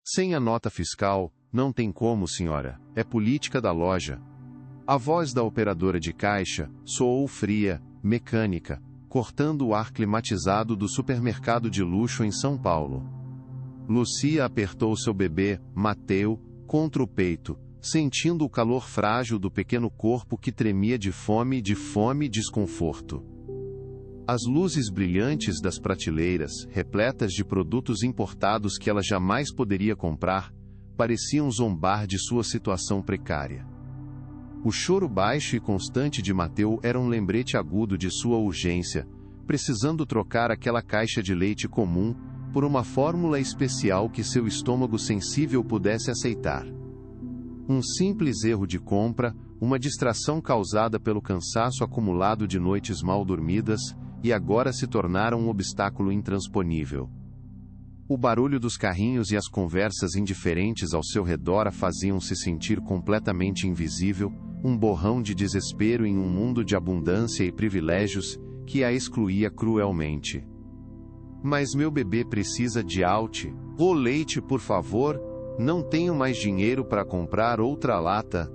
Sem a nota fiscal, não tem como, senhora, é política da loja. A voz da operadora de caixa soou fria, mecânica, cortando o ar climatizado do supermercado de luxo em São Paulo. Lucia apertou seu bebê, Mateu, contra o peito, sentindo o calor frágil do pequeno corpo que tremia de fome e desconforto. As luzes brilhantes das prateleiras, repletas de produtos importados que ela jamais poderia comprar, pareciam zombar de sua situação precária. O choro baixo e constante de Mateu era um lembrete agudo de sua urgência, precisando trocar aquela caixa de leite comum por uma fórmula especial que seu estômago sensível pudesse aceitar. Um simples erro de compra, uma distração causada pelo cansaço acumulado de noites mal dormidas, e agora se tornaram um obstáculo intransponível. O barulho dos carrinhos e as conversas indiferentes ao seu redor a faziam-se sentir completamente invisível, um borrão de desespero em um mundo de abundância e privilégios, que a excluía cruelmente. Mas meu bebê precisa de o leite, por favor, não tenho mais dinheiro para comprar outra lata.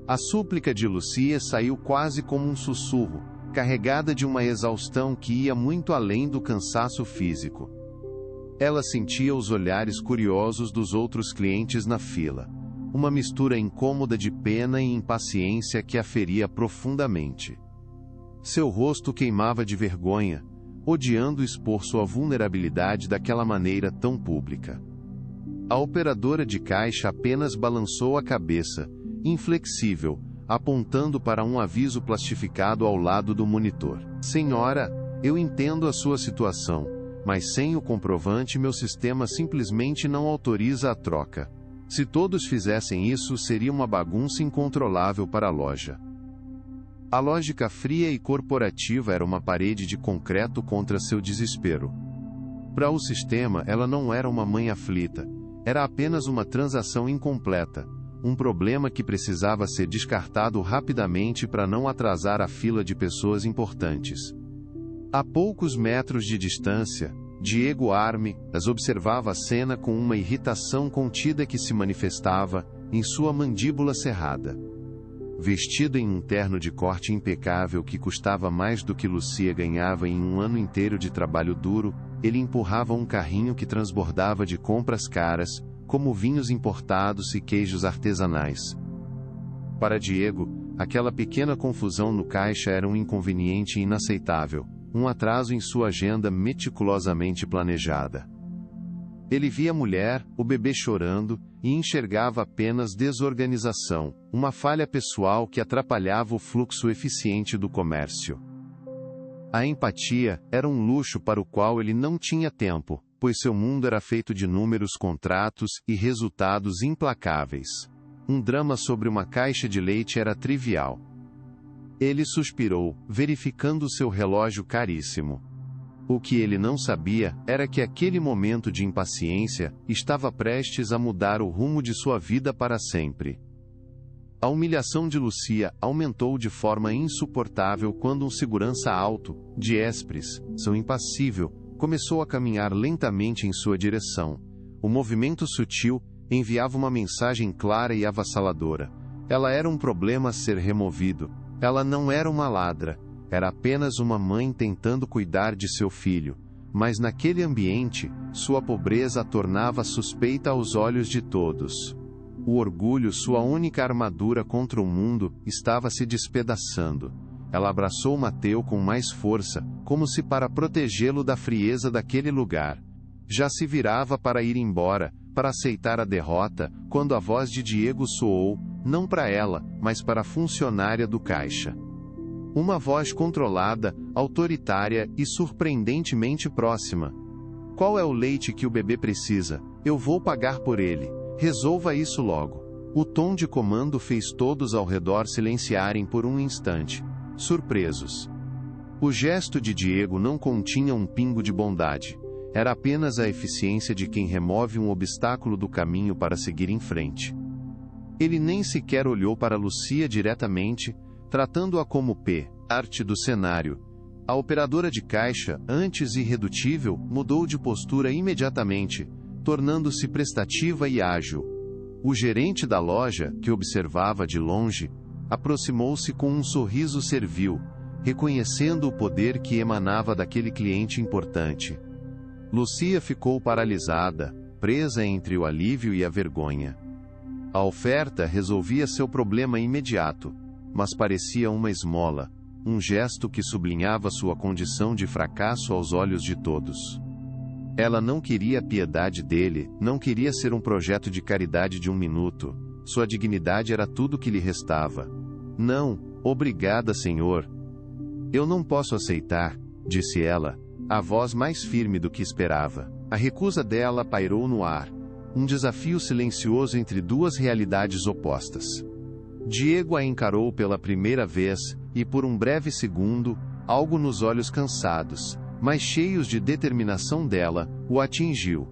A súplica de Lucia saiu quase como um sussurro, carregada de uma exaustão que ia muito além do cansaço físico. Ela sentia os olhares curiosos dos outros clientes na fila, uma mistura incômoda de pena e impaciência que a feria profundamente. Seu rosto queimava de vergonha, odiando expor sua vulnerabilidade daquela maneira tão pública. A operadora de caixa apenas balançou a cabeça, inflexível, apontando para um aviso plastificado ao lado do monitor. Senhora, eu entendo a sua situação, mas sem o comprovante meu sistema simplesmente não autoriza a troca. Se todos fizessem isso, seria uma bagunça incontrolável para a loja. A lógica fria e corporativa era uma parede de concreto contra seu desespero. Para o sistema, ela não era uma mãe aflita, era apenas uma transação incompleta, um problema que precisava ser descartado rapidamente para não atrasar a fila de pessoas importantes. A poucos metros de distância, Diego Armes observava a cena com uma irritação contida que se manifestava em sua mandíbula cerrada. Vestido em um terno de corte impecável que custava mais do que Lucia ganhava em um ano inteiro de trabalho duro, ele empurrava um carrinho que transbordava de compras caras, como vinhos importados e queijos artesanais. Para Diego, aquela pequena confusão no caixa era um inconveniente inaceitável, um atraso em sua agenda meticulosamente planejada. Ele via a mulher, o bebê chorando, e enxergava apenas desorganização, uma falha pessoal que atrapalhava o fluxo eficiente do comércio. A empatia era um luxo para o qual ele não tinha tempo, pois seu mundo era feito de números, contratos e resultados implacáveis. Um drama sobre uma caixa de leite era trivial. Ele suspirou, verificando seu relógio caríssimo. O que ele não sabia era que aquele momento de impaciência estava prestes a mudar o rumo de sua vida para sempre. A humilhação de Lucia aumentou de forma insuportável quando um segurança alto, de Espres, seu impassível, começou a caminhar lentamente em sua direção. O movimento sutil enviava uma mensagem clara e avassaladora. Ela era um problema a ser removido. Ela não era uma ladra. Era apenas uma mãe tentando cuidar de seu filho. Mas naquele ambiente, sua pobreza a tornava suspeita aos olhos de todos. O orgulho, sua única armadura contra o mundo, estava se despedaçando. Ela abraçou Mateu com mais força, como se para protegê-lo da frieza daquele lugar. Já se virava para ir embora, para aceitar a derrota, quando a voz de Diego soou, não para ela, mas para a funcionária do caixa. Uma voz controlada, autoritária e surpreendentemente próxima. Qual é o leite que o bebê precisa? Eu vou pagar por ele. Resolva isso logo. O tom de comando fez todos ao redor silenciarem por um instante, surpresos. O gesto de Diego não continha um pingo de bondade. Era apenas a eficiência de quem remove um obstáculo do caminho para seguir em frente. Ele nem sequer olhou para Lucia diretamente, tratando-a como parte do cenário. A operadora de caixa, antes irredutível, mudou de postura imediatamente, tornando-se prestativa e ágil. O gerente da loja, que observava de longe, aproximou-se com um sorriso servil, reconhecendo o poder que emanava daquele cliente importante. Lucia ficou paralisada, presa entre o alívio e a vergonha. A oferta resolvia seu problema imediato, mas parecia uma esmola, um gesto que sublinhava sua condição de fracasso aos olhos de todos. Ela não queria a piedade dele, não queria ser um projeto de caridade de um minuto. Sua dignidade era tudo que lhe restava. Não, obrigada, senhor. Eu não posso aceitar, disse ela, a voz mais firme do que esperava. A recusa dela pairou no ar, um desafio silencioso entre duas realidades opostas. Diego a encarou pela primeira vez, e por um breve segundo, algo nos olhos cansados, mas cheios de determinação dela, o atingiu.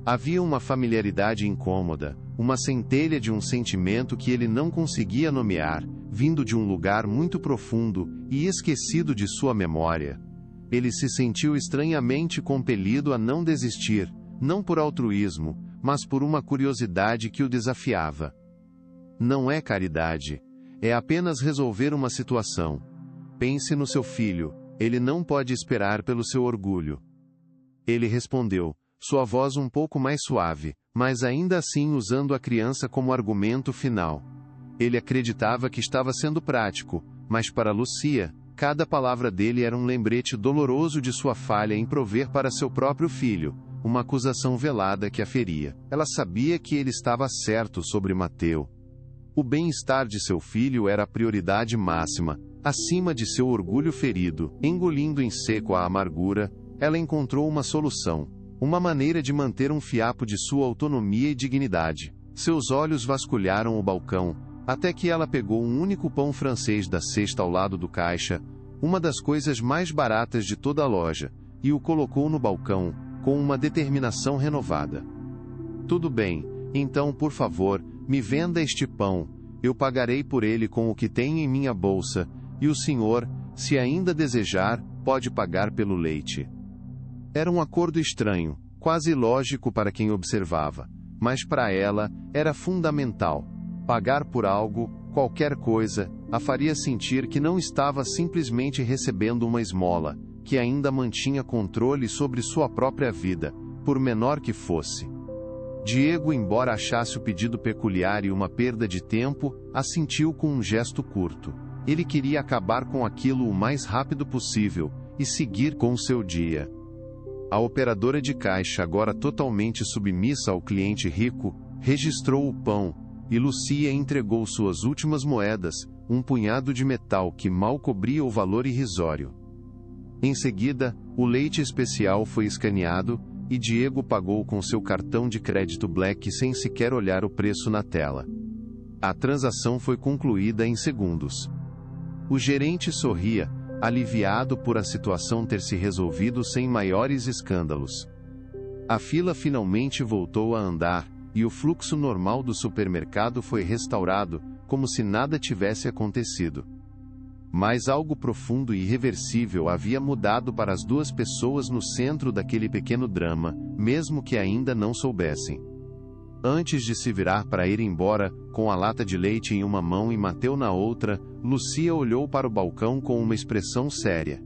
Havia uma familiaridade incômoda, uma centelha de um sentimento que ele não conseguia nomear, vindo de um lugar muito profundo e esquecido de sua memória. Ele se sentiu estranhamente compelido a não desistir, não por altruísmo, mas por uma curiosidade que o desafiava. Não é caridade. É apenas resolver uma situação. Pense no seu filho, ele não pode esperar pelo seu orgulho. Ele respondeu, sua voz um pouco mais suave, mas ainda assim usando a criança como argumento final. Ele acreditava que estava sendo prático, mas para Lucia, cada palavra dele era um lembrete doloroso de sua falha em prover para seu próprio filho, uma acusação velada que a feria. Ela sabia que ele estava certo sobre Mateu. O bem-estar de seu filho era a prioridade máxima, acima de seu orgulho ferido. Engolindo em seco a amargura, ela encontrou uma solução, uma maneira de manter um fiapo de sua autonomia e dignidade. Seus olhos vasculharam o balcão, até que ela pegou um único pão francês da cesta ao lado do caixa, uma das coisas mais baratas de toda a loja, e o colocou no balcão, com uma determinação renovada. Tudo bem, então por favor, me venda este pão, eu pagarei por ele com o que tenho em minha bolsa, e o senhor, se ainda desejar, pode pagar pelo leite. Era um acordo estranho, quase ilógico para quem observava, mas para ela, era fundamental. Pagar por algo, qualquer coisa, a faria sentir que não estava simplesmente recebendo uma esmola, que ainda mantinha controle sobre sua própria vida, por menor que fosse. Diego, embora achasse o pedido peculiar e uma perda de tempo, assentiu com um gesto curto. Ele queria acabar com aquilo o mais rápido possível, e seguir com seu dia. A operadora de caixa, agora totalmente submissa ao cliente rico, registrou o pão, e Lucia entregou suas últimas moedas, um punhado de metal que mal cobria o valor irrisório. Em seguida, o leite especial foi escaneado, e Diego pagou com seu cartão de crédito Black sem sequer olhar o preço na tela. A transação foi concluída em segundos. O gerente sorria, aliviado por a situação ter se resolvido sem maiores escândalos. A fila finalmente voltou a andar, e o fluxo normal do supermercado foi restaurado, como se nada tivesse acontecido. Mas algo profundo e irreversível havia mudado para as duas pessoas no centro daquele pequeno drama, mesmo que ainda não soubessem. Antes de se virar para ir embora, com a lata de leite em uma mão e Mateu na outra, Lucia olhou para o balcão com uma expressão séria.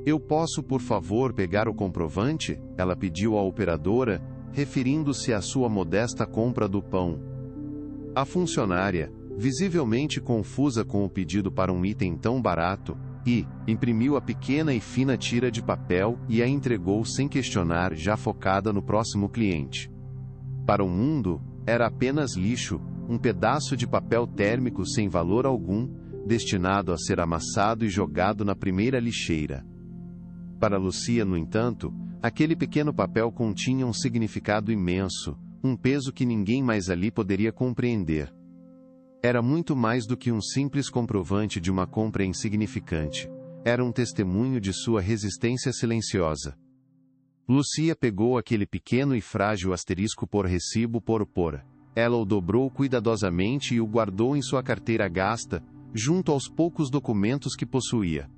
Eu posso, por favor, pegar o comprovante? Ela pediu à operadora, referindo-se à sua modesta compra do pão. A funcionária, visivelmente confusa com o pedido para um item tão barato, imprimiu a pequena e fina tira de papel e a entregou sem questionar, já focada no próximo cliente. Para o mundo, era apenas lixo, um pedaço de papel térmico sem valor algum, destinado a ser amassado e jogado na primeira lixeira. Para Lucia, no entanto, aquele pequeno papel continha um significado imenso, um peso que ninguém mais ali poderia compreender. Era muito mais do que um simples comprovante de uma compra insignificante. Era um testemunho de sua resistência silenciosa. Lucia pegou aquele pequeno e frágil asterisco por recibo por. Ela o dobrou cuidadosamente e o guardou em sua carteira gasta, junto aos poucos documentos que possuía.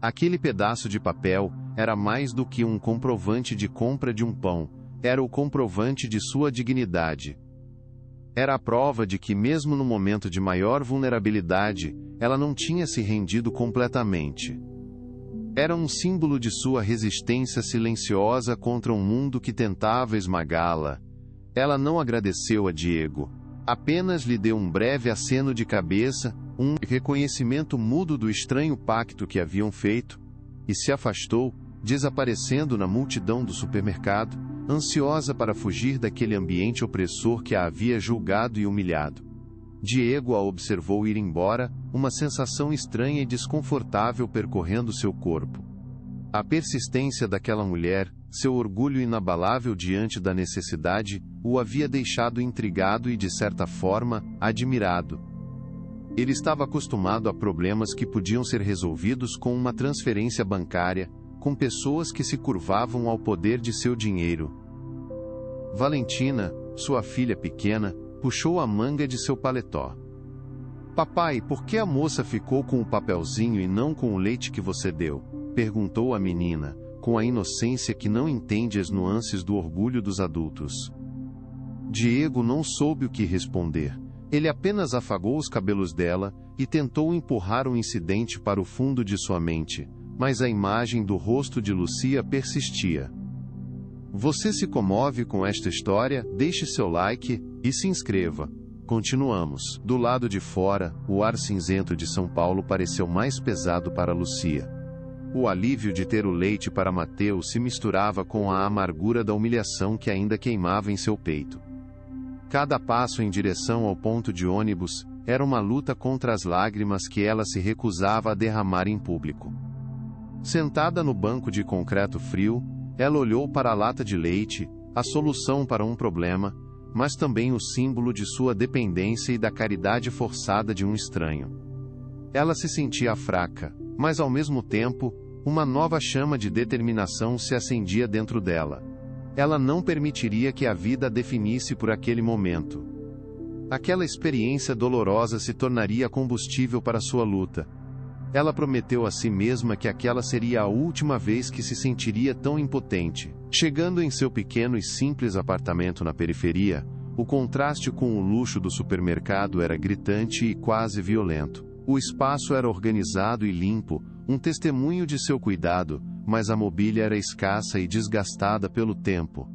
Aquele pedaço de papel era mais do que um comprovante de compra de um pão. era o comprovante de sua dignidade. Era a prova de que, mesmo no momento de maior vulnerabilidade, ela não tinha se rendido completamente. Era um símbolo de sua resistência silenciosa contra um mundo que tentava esmagá-la. Ela não agradeceu a Diego. Apenas lhe deu um breve aceno de cabeça, um reconhecimento mudo do estranho pacto que haviam feito, e se afastou, desaparecendo na multidão do supermercado, ansiosa para fugir daquele ambiente opressor que a havia julgado e humilhado. Diego a observou ir embora, uma sensação estranha e desconfortável percorrendo seu corpo. A persistência daquela mulher, seu orgulho inabalável diante da necessidade, o havia deixado intrigado e, de certa forma, admirado. Ele estava acostumado a problemas que podiam ser resolvidos com uma transferência bancária, com pessoas que se curvavam ao poder de seu dinheiro. Valentina, sua filha pequena, puxou a manga de seu paletó. "Papai, por que a moça ficou com o papelzinho e não com o leite que você deu?" perguntou a menina, com a inocência que não entende as nuances do orgulho dos adultos. Diego não soube o que responder. Ele apenas afagou os cabelos dela e tentou empurrar o incidente para o fundo de sua mente, mas a imagem do rosto de Lucia persistia. Você se comove com esta história? Deixe seu like e se inscreva. Continuamos. Do lado de fora, o ar cinzento de São Paulo pareceu mais pesado para Lucia. O alívio de ter o leite para Mateus se misturava com a amargura da humilhação que ainda queimava em seu peito. Cada passo em direção ao ponto de ônibus era uma luta contra as lágrimas que ela se recusava a derramar em público. Sentada no banco de concreto frio, ela olhou para a lata de leite, a solução para um problema, mas também o símbolo de sua dependência e da caridade forçada de um estranho. Ela se sentia fraca, mas ao mesmo tempo, uma nova chama de determinação se acendia dentro dela. Ela não permitiria que a vida a definisse por aquele momento. Aquela experiência dolorosa se tornaria combustível para sua luta. Ela prometeu a si mesma que aquela seria a última vez que se sentiria tão impotente. Chegando em seu pequeno e simples apartamento na periferia, o contraste com o luxo do supermercado era gritante e quase violento. O espaço era organizado e limpo, um testemunho de seu cuidado, mas a mobília era escassa e desgastada pelo tempo.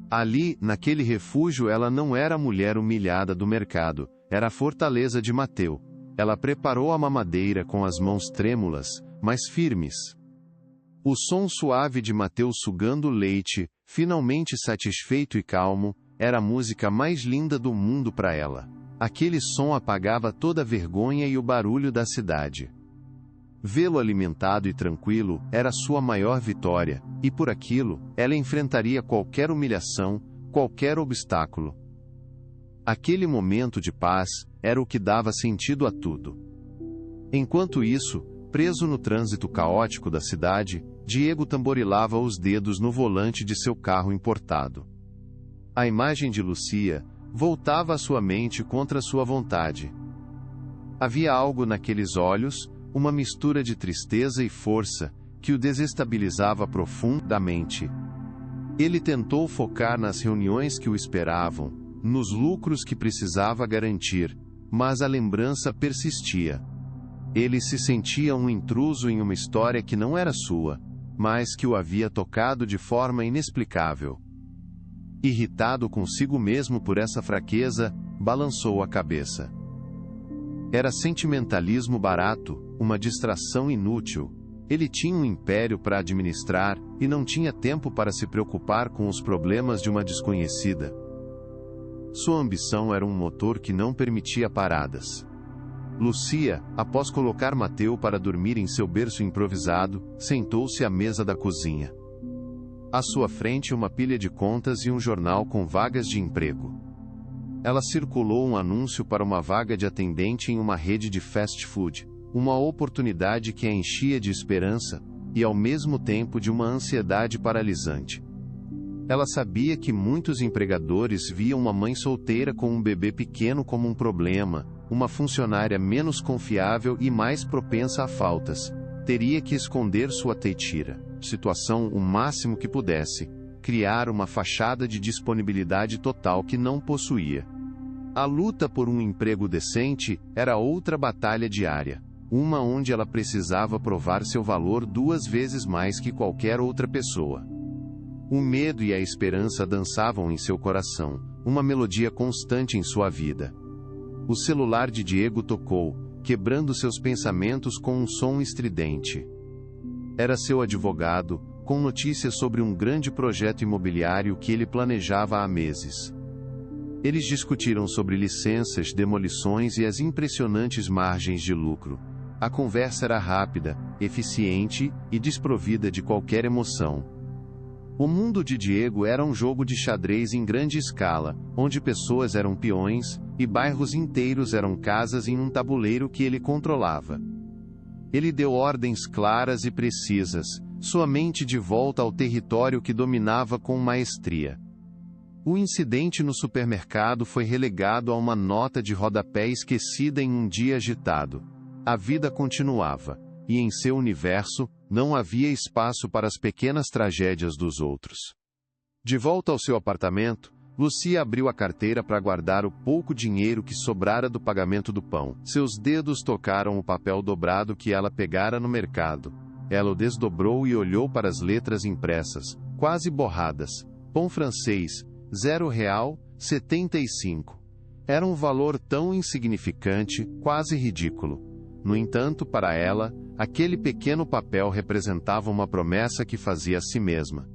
Ali, naquele refúgio, ela não era a mulher humilhada do mercado, era a fortaleza de Mateus. Ela preparou a mamadeira com as mãos trêmulas, mas firmes. O som suave de Mateus sugando o leite, finalmente satisfeito e calmo, era a música mais linda do mundo para ela. Aquele som apagava toda a vergonha e o barulho da cidade. Vê-lo alimentado e tranquilo era sua maior vitória, e por aquilo, ela enfrentaria qualquer humilhação, qualquer obstáculo. Aquele momento de paz era o que dava sentido a tudo. Enquanto isso, preso no trânsito caótico da cidade, Diego tamborilava os dedos no volante de seu carro importado. A imagem de Lucia voltava à sua mente contra sua vontade. Havia algo naqueles olhos, uma mistura de tristeza e força, que o desestabilizava profundamente. Ele tentou focar nas reuniões que o esperavam, nos lucros que precisava garantir, mas a lembrança persistia. Ele se sentia um intruso em uma história que não era sua, mas que o havia tocado de forma inexplicável. Irritado consigo mesmo por essa fraqueza, balançou a cabeça. Era sentimentalismo barato, uma distração inútil. Ele tinha um império para administrar, e não tinha tempo para se preocupar com os problemas de uma desconhecida. Sua ambição era um motor que não permitia paradas. Lucia, após colocar Mateus para dormir em seu berço improvisado, sentou-se à mesa da cozinha. À sua frente uma pilha de contas e um jornal com vagas de emprego. Ela circulou um anúncio para uma vaga de atendente em uma rede de fast food, uma oportunidade que a enchia de esperança, e ao mesmo tempo de uma ansiedade paralisante. Ela sabia que muitos empregadores viam uma mãe solteira com um bebê pequeno como um problema, uma funcionária menos confiável e mais propensa a faltas. Teria que esconder sua tetira, situação o máximo que pudesse. criar uma fachada de disponibilidade total que não possuía. A luta por um emprego decente era outra batalha diária, uma onde ela precisava provar seu valor 2 vezes mais que qualquer outra pessoa. O medo e a esperança dançavam em seu coração, uma melodia constante em sua vida. O celular de Diego tocou, quebrando seus pensamentos com um som estridente. Era seu advogado, com notícias sobre um grande projeto imobiliário que ele planejava há meses. Eles discutiram sobre licenças, demolições e as impressionantes margens de lucro. A conversa era rápida, eficiente e desprovida de qualquer emoção. O mundo de Diego era um jogo de xadrez em grande escala, onde pessoas eram peões, e bairros inteiros eram casas em um tabuleiro que ele controlava. Ele deu ordens claras e precisas, sua mente de volta ao território que dominava com maestria. O incidente no supermercado foi relegado a uma nota de rodapé esquecida em um dia agitado. A vida continuava, e em seu universo, não havia espaço para as pequenas tragédias dos outros. De volta ao seu apartamento, Lucia abriu a carteira para guardar o pouco dinheiro que sobrara do pagamento do pão. Seus dedos tocaram o papel dobrado que ela pegara no mercado. Ela o desdobrou e olhou para as letras impressas, quase borradas. Pão francês, R$0,75. Era um valor tão insignificante, quase ridículo. No entanto, para ela, aquele pequeno papel representava uma promessa que fazia a si mesma.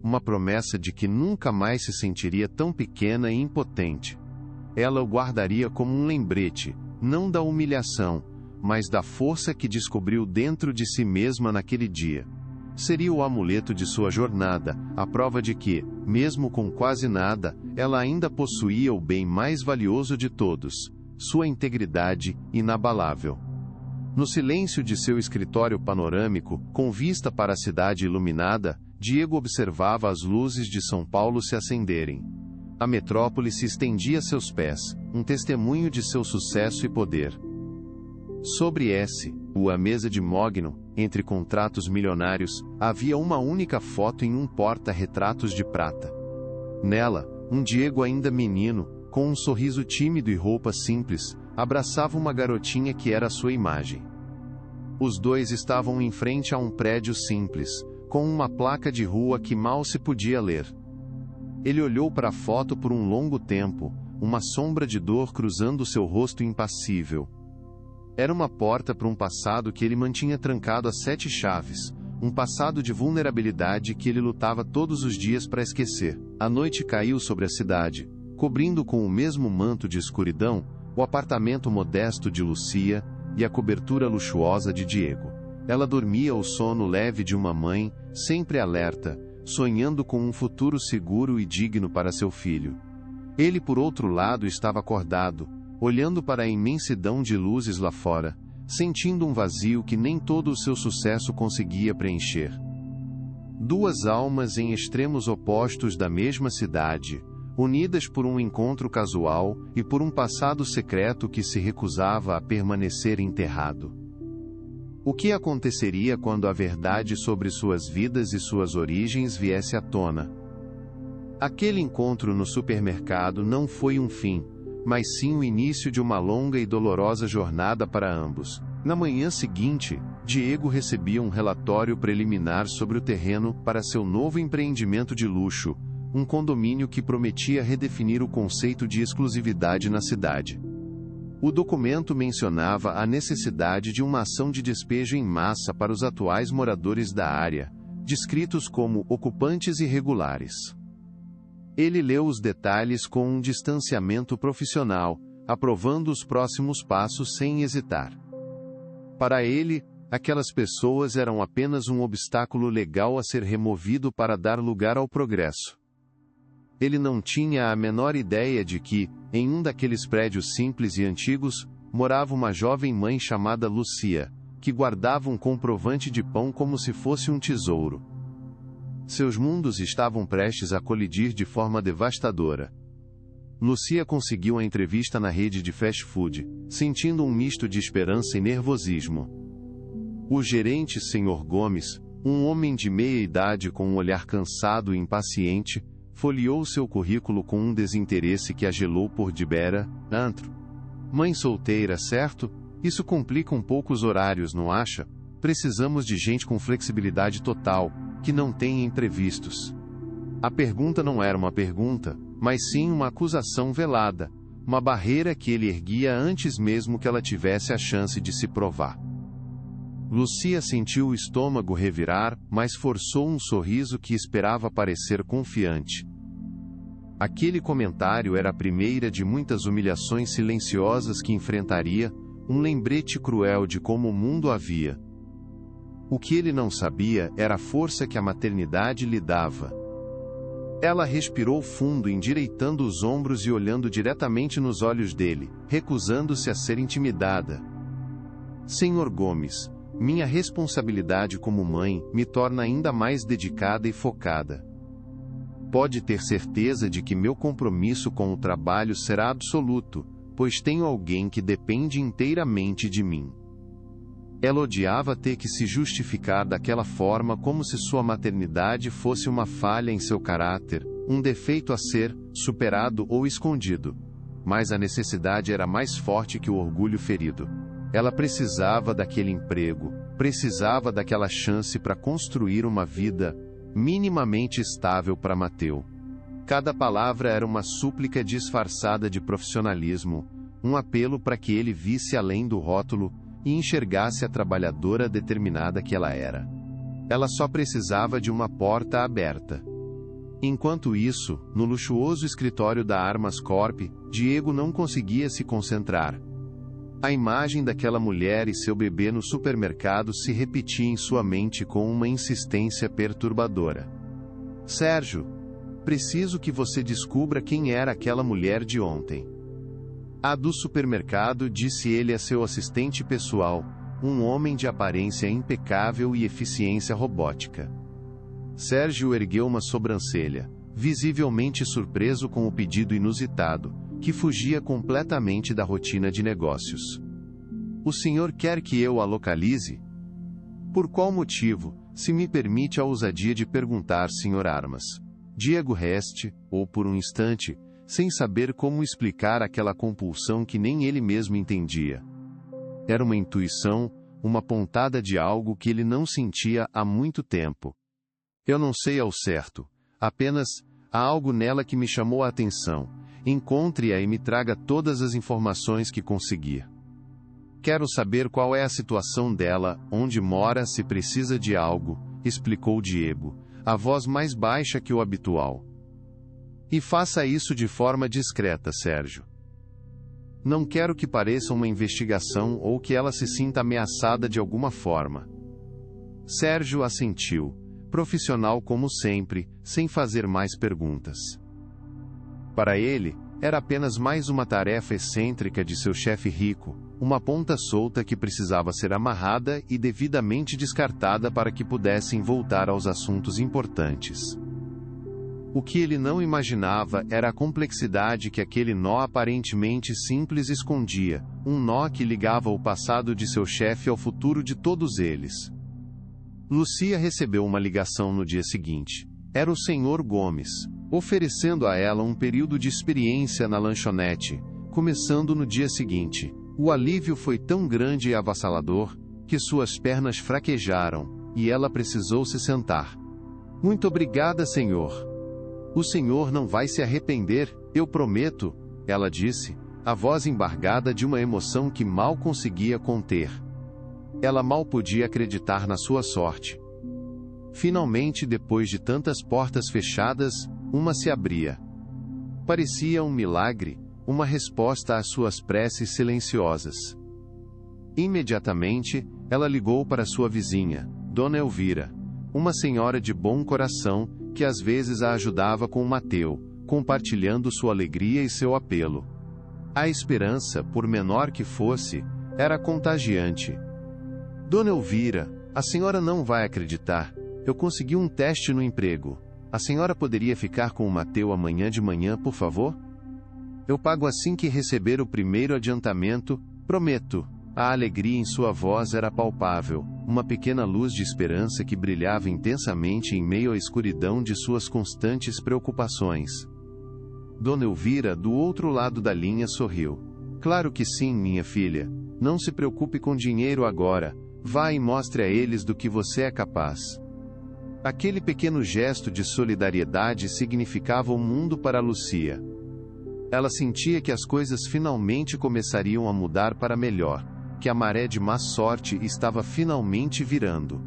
Uma promessa de que nunca mais se sentiria tão pequena e impotente. Ela o guardaria como um lembrete, não da humilhação, mas da força que descobriu dentro de si mesma naquele dia. Seria o amuleto de sua jornada, a prova de que, mesmo com quase nada, ela ainda possuía o bem mais valioso de todos, sua integridade inabalável. No silêncio de seu escritório panorâmico, com vista para a cidade iluminada, Diego observava as luzes de São Paulo se acenderem. A metrópole se estendia a seus pés, um testemunho de seu sucesso e poder. Sobre a mesa de Mogno, entre contratos milionários, havia uma única foto em um porta-retratos de prata. Nela, um Diego ainda menino, com um sorriso tímido e roupa simples, abraçava uma garotinha que era sua imagem. Os dois estavam em frente a um prédio simples, com uma placa de rua que mal se podia ler. Ele olhou para a foto por um longo tempo, uma sombra de dor cruzando seu rosto impassível. Era uma porta para um passado que ele mantinha trancado a 7 chaves, um passado de vulnerabilidade que ele lutava todos os dias para esquecer. A noite caiu sobre a cidade, cobrindo com o mesmo manto de escuridão, o apartamento modesto de Lucia, e a cobertura luxuosa de Diego. Ela dormia o sono leve de uma mãe, sempre alerta, sonhando com um futuro seguro e digno para seu filho. Ele, por outro lado, estava acordado, olhando para a imensidão de luzes lá fora, sentindo um vazio que nem todo o seu sucesso conseguia preencher. 2 almas em extremos opostos da mesma cidade, unidas por um encontro casual e por um passado secreto que se recusava a permanecer enterrado. O que aconteceria quando a verdade sobre suas vidas e suas origens viesse à tona? Aquele encontro no supermercado não foi um fim, mas sim o início de uma longa e dolorosa jornada para ambos. Na manhã seguinte, Diego recebia um relatório preliminar sobre o terreno para seu novo empreendimento de luxo, um condomínio que prometia redefinir o conceito de exclusividade na cidade. O documento mencionava a necessidade de uma ação de despejo em massa para os atuais moradores da área, descritos como ocupantes irregulares. Ele leu os detalhes com um distanciamento profissional, aprovando os próximos passos sem hesitar. Para ele, aquelas pessoas eram apenas um obstáculo legal a ser removido para dar lugar ao progresso. Ele não tinha a menor ideia de que, em um daqueles prédios simples e antigos, morava uma jovem mãe chamada Lucia, que guardava um comprovante de pão como se fosse um tesouro. Seus mundos estavam prestes a colidir de forma devastadora. Lucia conseguiu a entrevista na rede de fast food, sentindo um misto de esperança e nervosismo. O gerente, Sr. Gomes, Um homem de meia idade com um olhar cansado e impaciente, folheou seu currículo com um desinteresse que a gelou por dibera, antro. Mãe solteira, certo? Isso complica um pouco os horários, não acha? Precisamos de gente com flexibilidade total, que não tenha imprevistos. A pergunta não era uma pergunta, mas sim uma acusação velada, uma barreira que ele erguia antes mesmo que ela tivesse a chance de se provar. Lucia sentiu o estômago revirar, mas forçou um sorriso que esperava parecer confiante. Aquele comentário era a primeira de muitas humilhações silenciosas que enfrentaria, um lembrete cruel de como o mundo havia. O que ele não sabia era a força que a maternidade lhe dava. Ela respirou fundo, endireitando os ombros e olhando diretamente nos olhos dele, recusando-se a ser intimidada. Senhor Gomes, minha responsabilidade como mãe me torna ainda mais dedicada e focada. Pode ter certeza de que meu compromisso com o trabalho será absoluto, pois tenho alguém que depende inteiramente de mim. Ela odiava ter que se justificar daquela forma, como se sua maternidade fosse uma falha em seu caráter, um defeito a ser superado ou escondido. Mas a necessidade era mais forte que o orgulho ferido. Ela precisava daquele emprego, precisava daquela chance para construir uma vida minimamente estável para Mateu. Cada palavra era uma súplica disfarçada de profissionalismo, um apelo para que ele visse além do rótulo e enxergasse a trabalhadora determinada que ela era. Ela só precisava de uma porta aberta. Enquanto isso, no luxuoso escritório da Armas Corp, Diego não conseguia se concentrar. A imagem daquela mulher e seu bebê no supermercado se repetia em sua mente com uma insistência perturbadora. Sérgio, preciso que você descubra quem era aquela mulher de ontem. A do supermercado, disse ele a seu assistente pessoal, um homem de aparência impecável e eficiência robótica. Sérgio ergueu uma sobrancelha, visivelmente surpreso com o pedido inusitado, que fugia completamente da rotina de negócios. O senhor quer que eu a localize? Por qual motivo, se me permite a ousadia de perguntar, Sr. Armas? Diego Reste, ou por um instante, sem saber como explicar aquela compulsão que nem ele mesmo entendia. Era uma intuição, uma pontada de algo que ele não sentia há muito tempo. Eu não sei ao certo, apenas, há algo nela que me chamou a atenção. Encontre-a e me traga todas as informações que conseguir. Quero saber qual é a situação dela, onde mora, se precisa de algo, explicou Diego, a voz mais baixa que o habitual. E faça isso de forma discreta, Sérgio. Não quero que pareça uma investigação ou que ela se sinta ameaçada de alguma forma. Sérgio assentiu, profissional como sempre, sem fazer mais perguntas. Para ele, era apenas mais uma tarefa excêntrica de seu chefe rico, uma ponta solta que precisava ser amarrada e devidamente descartada para que pudessem voltar aos assuntos importantes. O que ele não imaginava era a complexidade que aquele nó aparentemente simples escondia, um nó que ligava o passado de seu chefe ao futuro de todos eles. Lucia recebeu uma ligação no dia seguinte. Era o Sr. Gomes, oferecendo a ela um período de experiência na lanchonete, começando no dia seguinte. O alívio foi tão grande e avassalador, que suas pernas fraquejaram, e ela precisou se sentar. Muito obrigada, senhor. O senhor não vai se arrepender, eu prometo, ela disse, a voz embargada de uma emoção que mal conseguia conter. Ela mal podia acreditar na sua sorte. Finalmente, depois de tantas portas fechadas, uma se abria. Parecia um milagre, uma resposta às suas preces silenciosas. Imediatamente, ela ligou para sua vizinha, Dona Elvira, uma senhora de bom coração, que às vezes a ajudava com Mateu, compartilhando sua alegria e seu apelo. A esperança, por menor que fosse, era contagiante. Dona Elvira, a senhora não vai acreditar, eu consegui um teste no emprego. A senhora poderia ficar com o Mateu amanhã de manhã, por favor? Eu pago assim que receber o primeiro adiantamento, prometo. A alegria em sua voz era palpável, uma pequena luz de esperança que brilhava intensamente em meio à escuridão de suas constantes preocupações. Dona Elvira, do outro lado da linha, sorriu. Claro que sim, minha filha. Não se preocupe com dinheiro agora. Vá e mostre a eles do que você é capaz. Aquele pequeno gesto de solidariedade significava o mundo para Lucia. Ela sentia que as coisas finalmente começariam a mudar para melhor, que a maré de má sorte estava finalmente virando.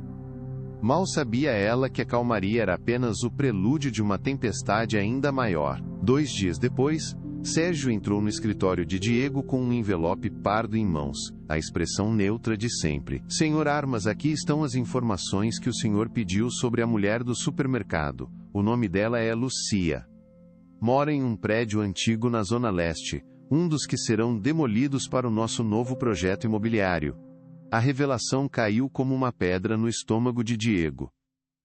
Mal sabia ela que a calmaria era apenas o prelúdio de uma tempestade ainda maior. 2 dias depois, Sérgio entrou no escritório de Diego com um envelope pardo em mãos, a expressão neutra de sempre. Senhor Armas, aqui estão as informações que o senhor pediu sobre a mulher do supermercado. O nome dela é Lucia. Mora em um prédio antigo na Zona Leste, um dos que serão demolidos para o nosso novo projeto imobiliário. A revelação caiu como uma pedra no estômago de Diego.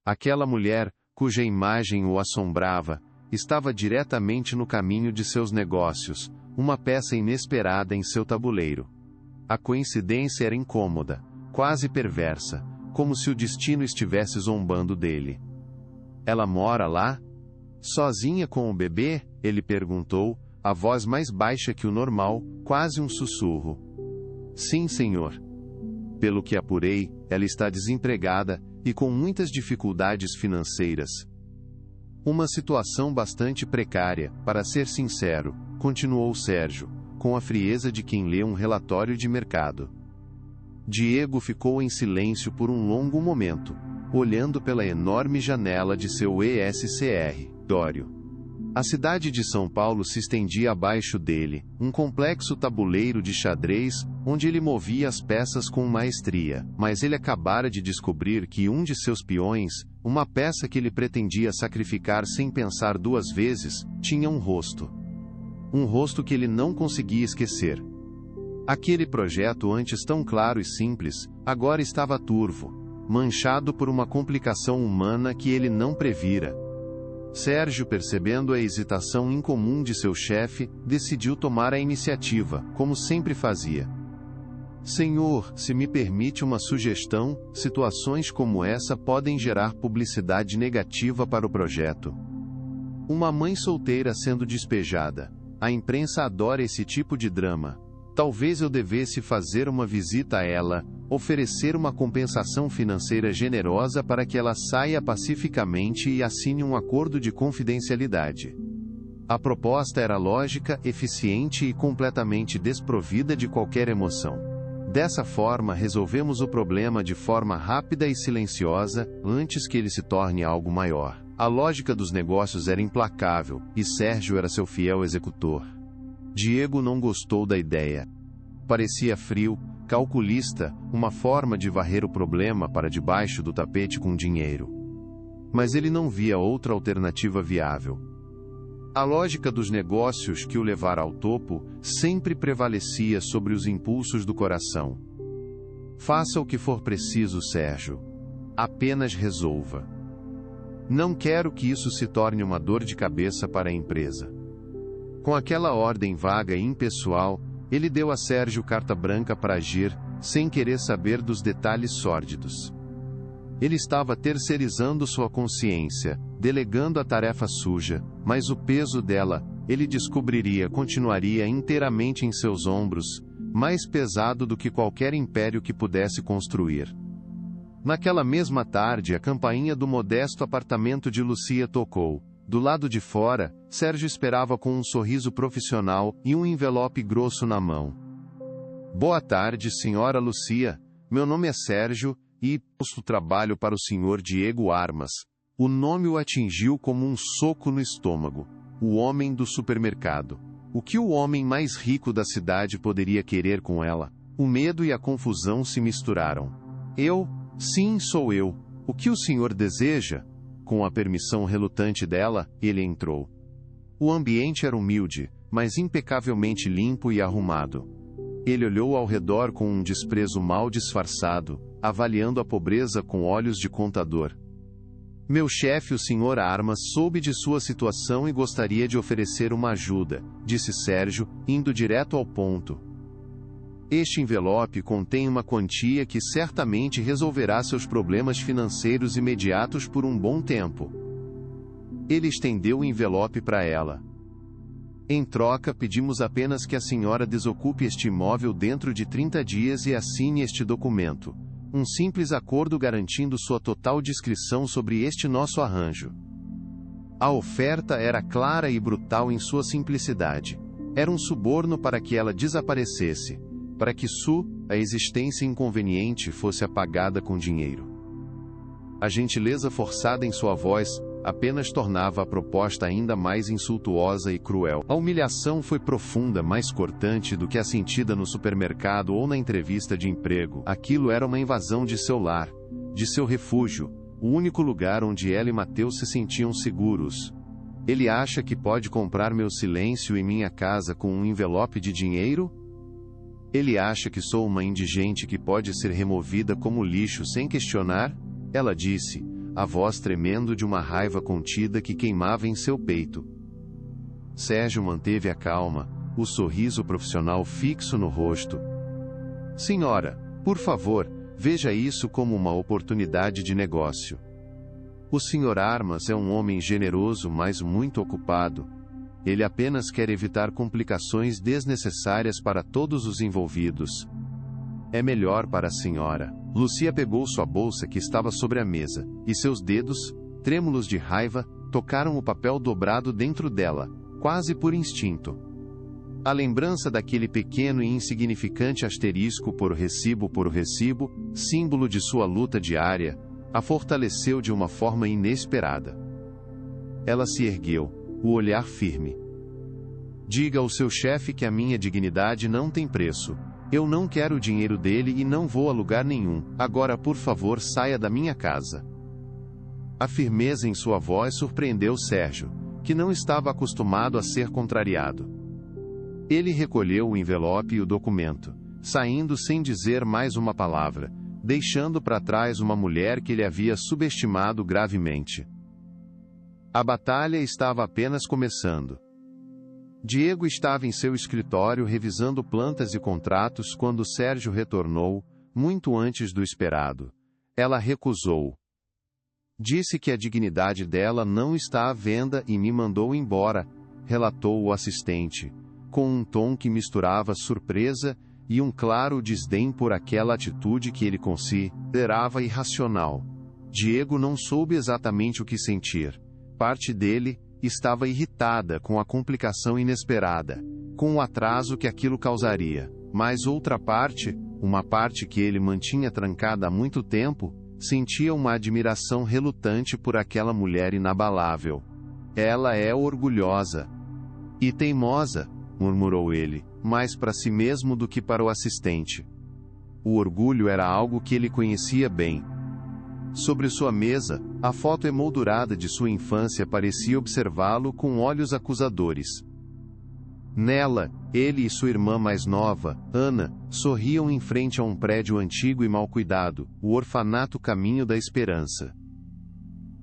Aquela mulher, cuja imagem o assombrava, estava diretamente no caminho de seus negócios, uma peça inesperada em seu tabuleiro. A coincidência era incômoda, quase perversa, como se o destino estivesse zombando dele. Ela mora lá? Sozinha com o bebê? Ele perguntou, a voz mais baixa que o normal, quase um sussurro. Sim, senhor. Pelo que apurei, ela está desempregada, e com muitas dificuldades financeiras. Uma situação bastante precária, para ser sincero, continuou Sérgio, com a frieza de quem lê um relatório de mercado. Diego ficou em silêncio por um longo momento, olhando pela enorme janela de seu escritório. A cidade de São Paulo se estendia abaixo dele, um complexo tabuleiro de xadrez, onde ele movia as peças com maestria, mas ele acabara de descobrir que um de seus peões, uma peça que ele pretendia sacrificar sem pensar 2 vezes, tinha um rosto. Um rosto que ele não conseguia esquecer. Aquele projeto antes tão claro e simples, agora estava turvo, manchado por uma complicação humana que ele não previra. Sérgio, percebendo a hesitação incomum de seu chefe, decidiu tomar a iniciativa, como sempre fazia. Senhor, se me permite uma sugestão, situações como essa podem gerar publicidade negativa para o projeto. Uma mãe solteira sendo despejada. A imprensa adora esse tipo de drama. Talvez eu devesse fazer uma visita a ela, oferecer uma compensação financeira generosa para que ela saia pacificamente e assine um acordo de confidencialidade. A proposta era lógica, eficiente e completamente desprovida de qualquer emoção. Dessa forma, resolvemos o problema de forma rápida e silenciosa, antes que ele se torne algo maior. A lógica dos negócios era implacável, e Sérgio era seu fiel executor. Diego não gostou da ideia. Parecia frio, calculista, uma forma de varrer o problema para debaixo do tapete com dinheiro. Mas ele não via outra alternativa viável. A lógica dos negócios que o levara ao topo sempre prevalecia sobre os impulsos do coração. Faça o que for preciso, Sérgio. Apenas resolva. Não quero que isso se torne uma dor de cabeça para a empresa. Com aquela ordem vaga e impessoal, ele deu a Sérgio carta branca para agir, sem querer saber dos detalhes sórdidos. Ele estava terceirizando sua consciência, delegando a tarefa suja, mas o peso dela, ele descobriria, continuaria inteiramente em seus ombros, mais pesado do que qualquer império que pudesse construir. Naquela mesma tarde, a campainha do modesto apartamento de Lucia tocou. Do lado de fora, Sérgio esperava com um sorriso profissional e um envelope grosso na mão. Boa tarde, senhora Lucia. Meu nome é Sérgio, e posto trabalho para o senhor Diego Armas. O nome o atingiu como um soco no estômago. O homem do supermercado. O que o homem mais rico da cidade poderia querer com ela? O medo e a confusão se misturaram. Eu? Sim, sou eu. O que o senhor deseja? Com a permissão relutante dela, ele entrou. O ambiente era humilde, mas impecavelmente limpo e arrumado. Ele olhou ao redor com um desprezo mal disfarçado, avaliando a pobreza com olhos de contador. Meu chefe, o Sr. Armas, soube de sua situação e gostaria de oferecer uma ajuda, disse Sérgio, indo direto ao ponto. Este envelope contém uma quantia que certamente resolverá seus problemas financeiros imediatos por um bom tempo. Ele estendeu o envelope para ela. Em troca, pedimos apenas que a senhora desocupe este imóvel dentro de 30 dias e assine este documento. Um simples acordo garantindo sua total discrição sobre este nosso arranjo. A oferta era clara e brutal em sua simplicidade. Era um suborno para que ela desaparecesse, para que a existência inconveniente fosse apagada com dinheiro. A gentileza forçada em sua voz apenas tornava a proposta ainda mais insultuosa e cruel. A humilhação foi profunda, mais cortante do que a sentida no supermercado ou na entrevista de emprego. Aquilo era uma invasão de seu lar, de seu refúgio, o único lugar onde ela e Mateus se sentiam seguros. Ele acha que pode comprar meu silêncio e minha casa com um envelope de dinheiro? Ele acha que sou uma indigente que pode ser removida como lixo sem questionar? Ela disse, a voz tremendo de uma raiva contida que queimava em seu peito. Sérgio manteve a calma, o sorriso profissional fixo no rosto. Senhora, por favor, veja isso como uma oportunidade de negócio. O Sr. Armas é um homem generoso, mas muito ocupado. Ele apenas quer evitar complicações desnecessárias para todos os envolvidos. É melhor para a senhora. Lucia pegou sua bolsa que estava sobre a mesa, e seus dedos, trêmulos de raiva, tocaram o papel dobrado dentro dela, quase por instinto. A lembrança daquele pequeno e insignificante asterisco por recibo, símbolo de sua luta diária, a fortaleceu de uma forma inesperada. Ela se ergueu, o olhar firme. Diga ao seu chefe que a minha dignidade não tem preço. Eu não quero o dinheiro dele e não vou a lugar nenhum. Agora, por favor, saia da minha casa. A firmeza em sua voz surpreendeu Sérgio, que não estava acostumado a ser contrariado. Ele recolheu o envelope e o documento, saindo sem dizer mais uma palavra, deixando para trás uma mulher que ele havia subestimado gravemente. A batalha estava apenas começando. Diego estava em seu escritório revisando plantas e contratos quando Sérgio retornou, muito antes do esperado. Ela recusou. Disse que a dignidade dela não está à venda e me mandou embora, relatou o assistente, com um tom que misturava surpresa e um claro desdém por aquela atitude que ele considerava irracional. Diego não soube exatamente o que sentir. Parte dele estava irritada com a complicação inesperada, com o atraso que aquilo causaria, mas outra parte, uma parte que ele mantinha trancada há muito tempo, sentia uma admiração relutante por aquela mulher inabalável. Ela é orgulhosa e teimosa, murmurou ele, mais para si mesmo do que para o assistente. O orgulho era algo que ele conhecia bem. Sobre sua mesa, a foto emoldurada de sua infância parecia observá-lo com olhos acusadores. Nela, ele e sua irmã mais nova, Ana, sorriam em frente a um prédio antigo e mal cuidado, o orfanato Caminho da Esperança.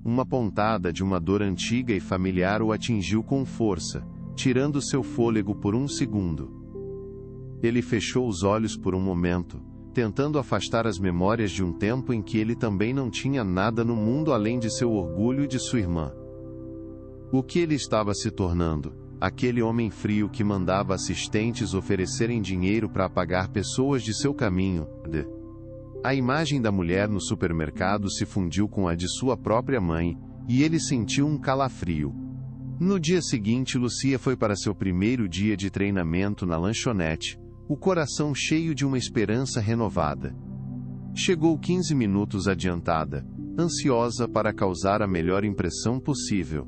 Uma pontada de uma dor antiga e familiar o atingiu com força, tirando seu fôlego por um segundo. Ele fechou os olhos por um momento, tentando afastar as memórias de um tempo em que ele também não tinha nada no mundo além de seu orgulho e de sua irmã. O que ele estava se tornando? Aquele homem frio que mandava assistentes oferecerem dinheiro para apagar pessoas de seu caminho. A imagem da mulher no supermercado se fundiu com a de sua própria mãe, e ele sentiu um calafrio. No dia seguinte, Lucia foi para seu primeiro dia de treinamento na lanchonete, o coração cheio de uma esperança renovada. Chegou 15 minutos adiantada, ansiosa para causar a melhor impressão possível.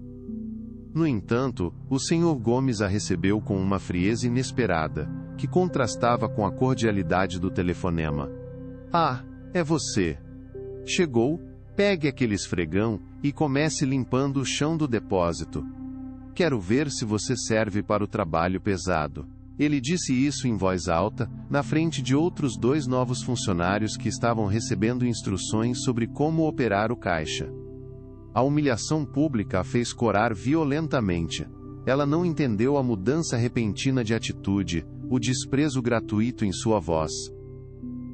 No entanto, o Sr. Gomes a recebeu com uma frieza inesperada, que contrastava com a cordialidade do telefonema. Ah, é você. Chegou? Pegue aquele esfregão e comece limpando o chão do depósito. Quero ver se você serve para o trabalho pesado. Ele disse isso em voz alta, na frente de outros 2 novos funcionários que estavam recebendo instruções sobre como operar o caixa. A humilhação pública a fez corar violentamente. Ela não entendeu a mudança repentina de atitude, o desprezo gratuito em sua voz.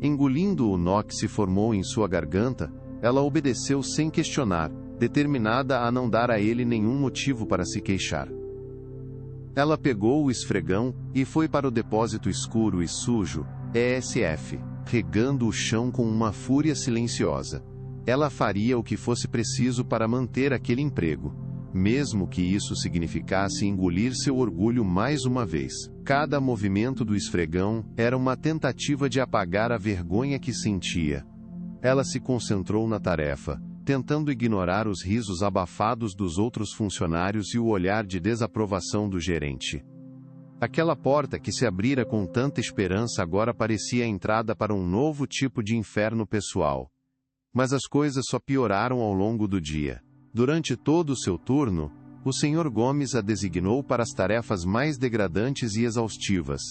Engolindo o nó que se formou em sua garganta, ela obedeceu sem questionar, determinada a não dar a ele nenhum motivo para se queixar. Ela pegou o esfregão e foi para o depósito escuro e sujo, ESF, regando o chão com uma fúria silenciosa. Ela faria o que fosse preciso para manter aquele emprego, mesmo que isso significasse engolir seu orgulho mais uma vez. Cada movimento do esfregão era uma tentativa de apagar a vergonha que sentia. Ela se concentrou na tarefa, tentando ignorar os risos abafados dos outros funcionários e o olhar de desaprovação do gerente. Aquela porta que se abrira com tanta esperança agora parecia a entrada para um novo tipo de inferno pessoal. Mas as coisas só pioraram ao longo do dia. Durante todo o seu turno, o Sr. Gomes a designou para as tarefas mais degradantes e exaustivas: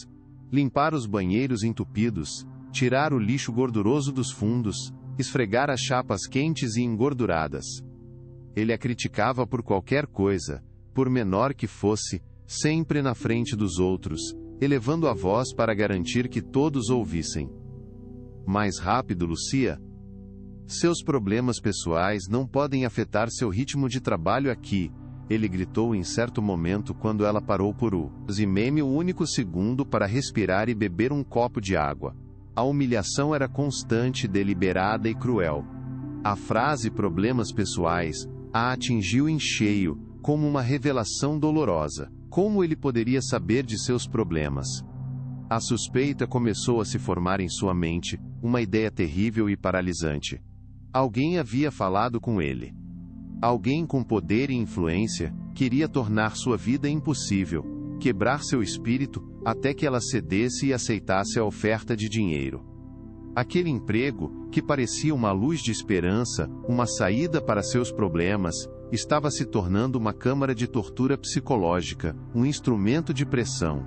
limpar os banheiros entupidos, tirar o lixo gorduroso dos fundos, esfregar as chapas quentes e engorduradas. Ele a criticava por qualquer coisa, por menor que fosse, sempre na frente dos outros, elevando a voz para garantir que todos ouvissem. Mais rápido, Lucia. Seus problemas pessoais não podem afetar seu ritmo de trabalho aqui, ele gritou em certo momento quando ela parou por o único segundo para respirar e beber um copo de água. A humilhação era constante, deliberada e cruel. A frase problemas pessoais a atingiu em cheio, como uma revelação dolorosa. Como ele poderia saber de seus problemas? A suspeita começou a se formar em sua mente, uma ideia terrível e paralisante. Alguém havia falado com ele. Alguém com poder e influência queria tornar sua vida impossível, quebrar seu espírito, até que ela cedesse e aceitasse a oferta de dinheiro. Aquele emprego, que parecia uma luz de esperança, uma saída para seus problemas, estava se tornando uma câmara de tortura psicológica, um instrumento de pressão.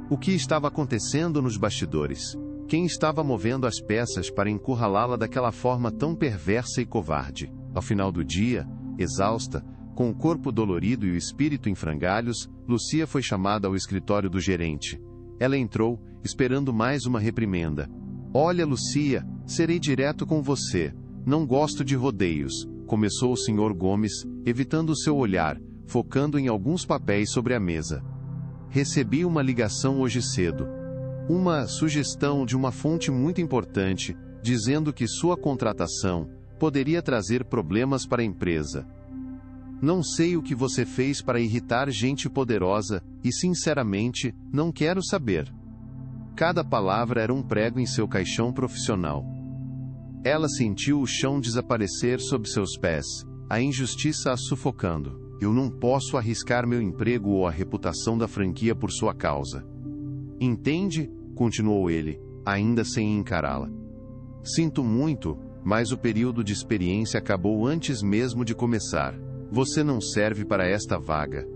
O que estava acontecendo nos bastidores? Quem estava movendo as peças para encurralá-la daquela forma tão perversa e covarde? Ao final do dia, exausta, com o corpo dolorido e o espírito em frangalhos, Lucia foi chamada ao escritório do gerente. Ela entrou, esperando mais uma reprimenda. Olha, Lucia, serei direto com você. Não gosto de rodeios, começou o Sr. Gomes, evitando seu olhar, focando em alguns papéis sobre a mesa. Recebi uma ligação hoje cedo. Uma sugestão de uma fonte muito importante, dizendo que sua contratação poderia trazer problemas para a empresa. Não sei o que você fez para irritar gente poderosa, e sinceramente, não quero saber. Cada palavra era um prego em seu caixão profissional. Ela sentiu o chão desaparecer sob seus pés, a injustiça a sufocando. Eu não posso arriscar meu emprego ou a reputação da franquia por sua causa. Entende? Continuou ele, ainda sem encará-la. Sinto muito, mas o período de experiência acabou antes mesmo de começar. Você não serve para esta vaga.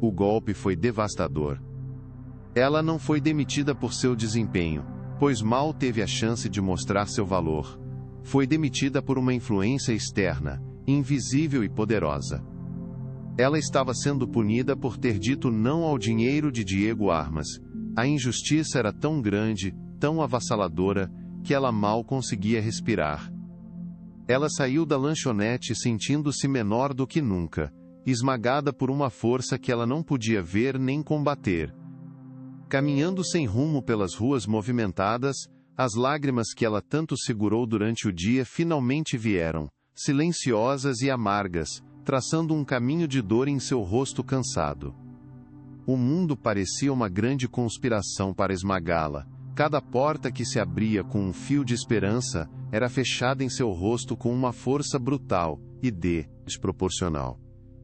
O golpe foi devastador. Ela não foi demitida por seu desempenho, pois mal teve a chance de mostrar seu valor. Foi demitida por uma influência externa, invisível e poderosa. Ela estava sendo punida por ter dito não ao dinheiro de Diego Armas. A injustiça era tão grande, tão avassaladora, que ela mal conseguia respirar. Ela saiu da lanchonete sentindo-se menor do que nunca, esmagada por uma força que ela não podia ver nem combater. Caminhando sem rumo pelas ruas movimentadas, as lágrimas que ela tanto segurou durante o dia finalmente vieram, silenciosas e amargas, traçando um caminho de dor em seu rosto cansado. O mundo parecia uma grande conspiração para esmagá-la. Cada porta que se abria com um fio de esperança era fechada em seu rosto com uma força brutal e desproporcional.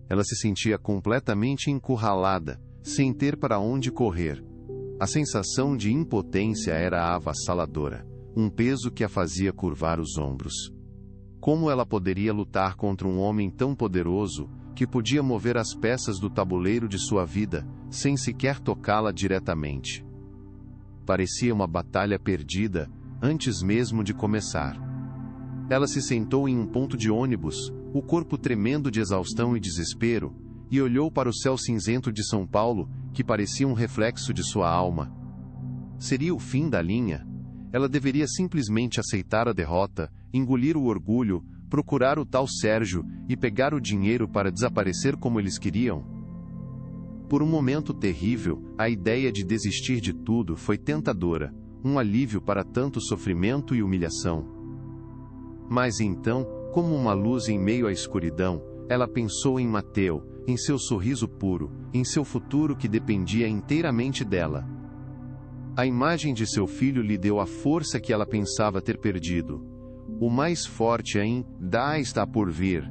Ela se sentia completamente encurralada, sem ter para onde correr. A sensação de impotência era avassaladora, um peso que a fazia curvar os ombros. Como ela poderia lutar contra um homem tão poderoso, que podia mover as peças do tabuleiro de sua vida, sem sequer tocá-la diretamente? Parecia uma batalha perdida, antes mesmo de começar. Ela se sentou em um ponto de ônibus, o corpo tremendo de exaustão e desespero, e olhou para o céu cinzento de São Paulo, que parecia um reflexo de sua alma. Seria o fim da linha? Ela deveria simplesmente aceitar a derrota, engolir o orgulho, procurar o tal Sérgio e pegar o dinheiro para desaparecer como eles queriam? Por um momento terrível, a ideia de desistir de tudo foi tentadora, um alívio para tanto sofrimento e humilhação. Mas então, como uma luz em meio à escuridão, ela pensou em Mateu, em seu sorriso puro, em seu futuro que dependia inteiramente dela. A imagem de seu filho lhe deu a força que ela pensava ter perdido. O mais forte ainda está por vir.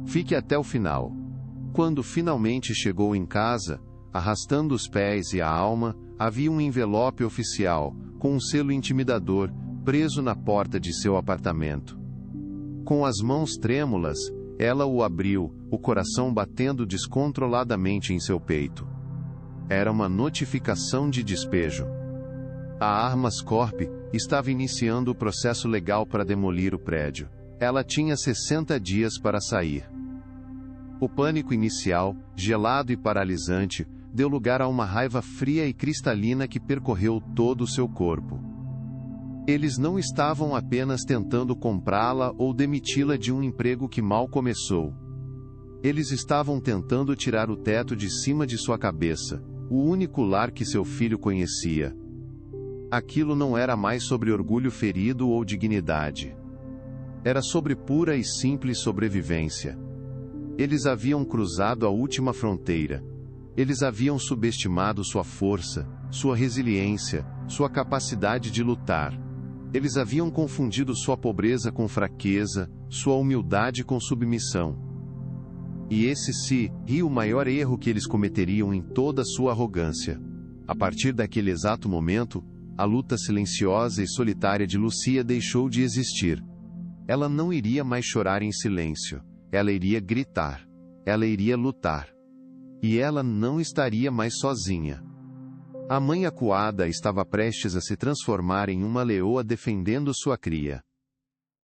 Fique até o final. Quando finalmente chegou em casa, arrastando os pés e a alma, havia um envelope oficial, com um selo intimidador, preso na porta de seu apartamento. Com as mãos trêmulas, ela o abriu, o coração batendo descontroladamente em seu peito. Era uma notificação de despejo. A Armas Corp estava iniciando o processo legal para demolir o prédio. Ela tinha 60 dias para sair. O pânico inicial, gelado e paralisante, deu lugar a uma raiva fria e cristalina que percorreu todo o seu corpo. Eles não estavam apenas tentando comprá-la ou demiti-la de um emprego que mal começou. Eles estavam tentando tirar o teto de cima de sua cabeça, o único lar que seu filho conhecia. Aquilo não era mais sobre orgulho ferido ou dignidade. Era sobre pura e simples sobrevivência. Eles haviam cruzado a última fronteira. Eles haviam subestimado sua força, sua resiliência, sua capacidade de lutar. Eles haviam confundido sua pobreza com fraqueza, sua humildade com submissão. E esse seria o maior erro que eles cometeriam em toda a sua arrogância. A partir daquele exato momento, a luta silenciosa e solitária de Lucia deixou de existir. Ela não iria mais chorar em silêncio. Ela iria gritar. Ela iria lutar. E ela não estaria mais sozinha. A mãe acuada estava prestes a se transformar em uma leoa defendendo sua cria.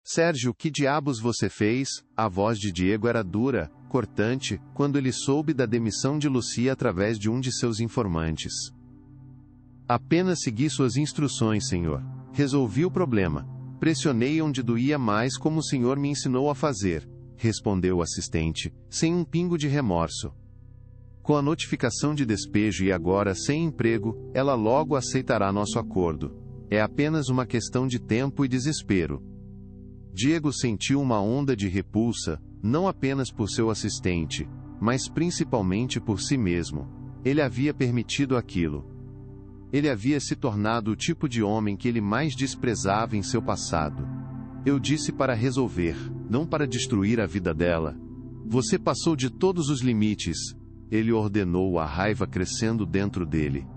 Sérgio, que diabos você fez? A voz de Diego era dura, cortante, quando ele soube da demissão de Lucia através de um de seus informantes. Apenas segui suas instruções, senhor. Resolvi o problema. Pressionei onde doía mais como o senhor me ensinou a fazer, respondeu o assistente, sem um pingo de remorso. Com a notificação de despejo e agora sem emprego, ela logo aceitará nosso acordo. É apenas uma questão de tempo e desespero. Diego sentiu uma onda de repulsa, não apenas por seu assistente, mas principalmente por si mesmo. Ele havia permitido aquilo. Ele havia se tornado o tipo de homem que ele mais desprezava em seu passado. Eu disse para resolver, não para destruir a vida dela. Você passou de todos os limites. Ele ordenou, a raiva crescendo dentro dele.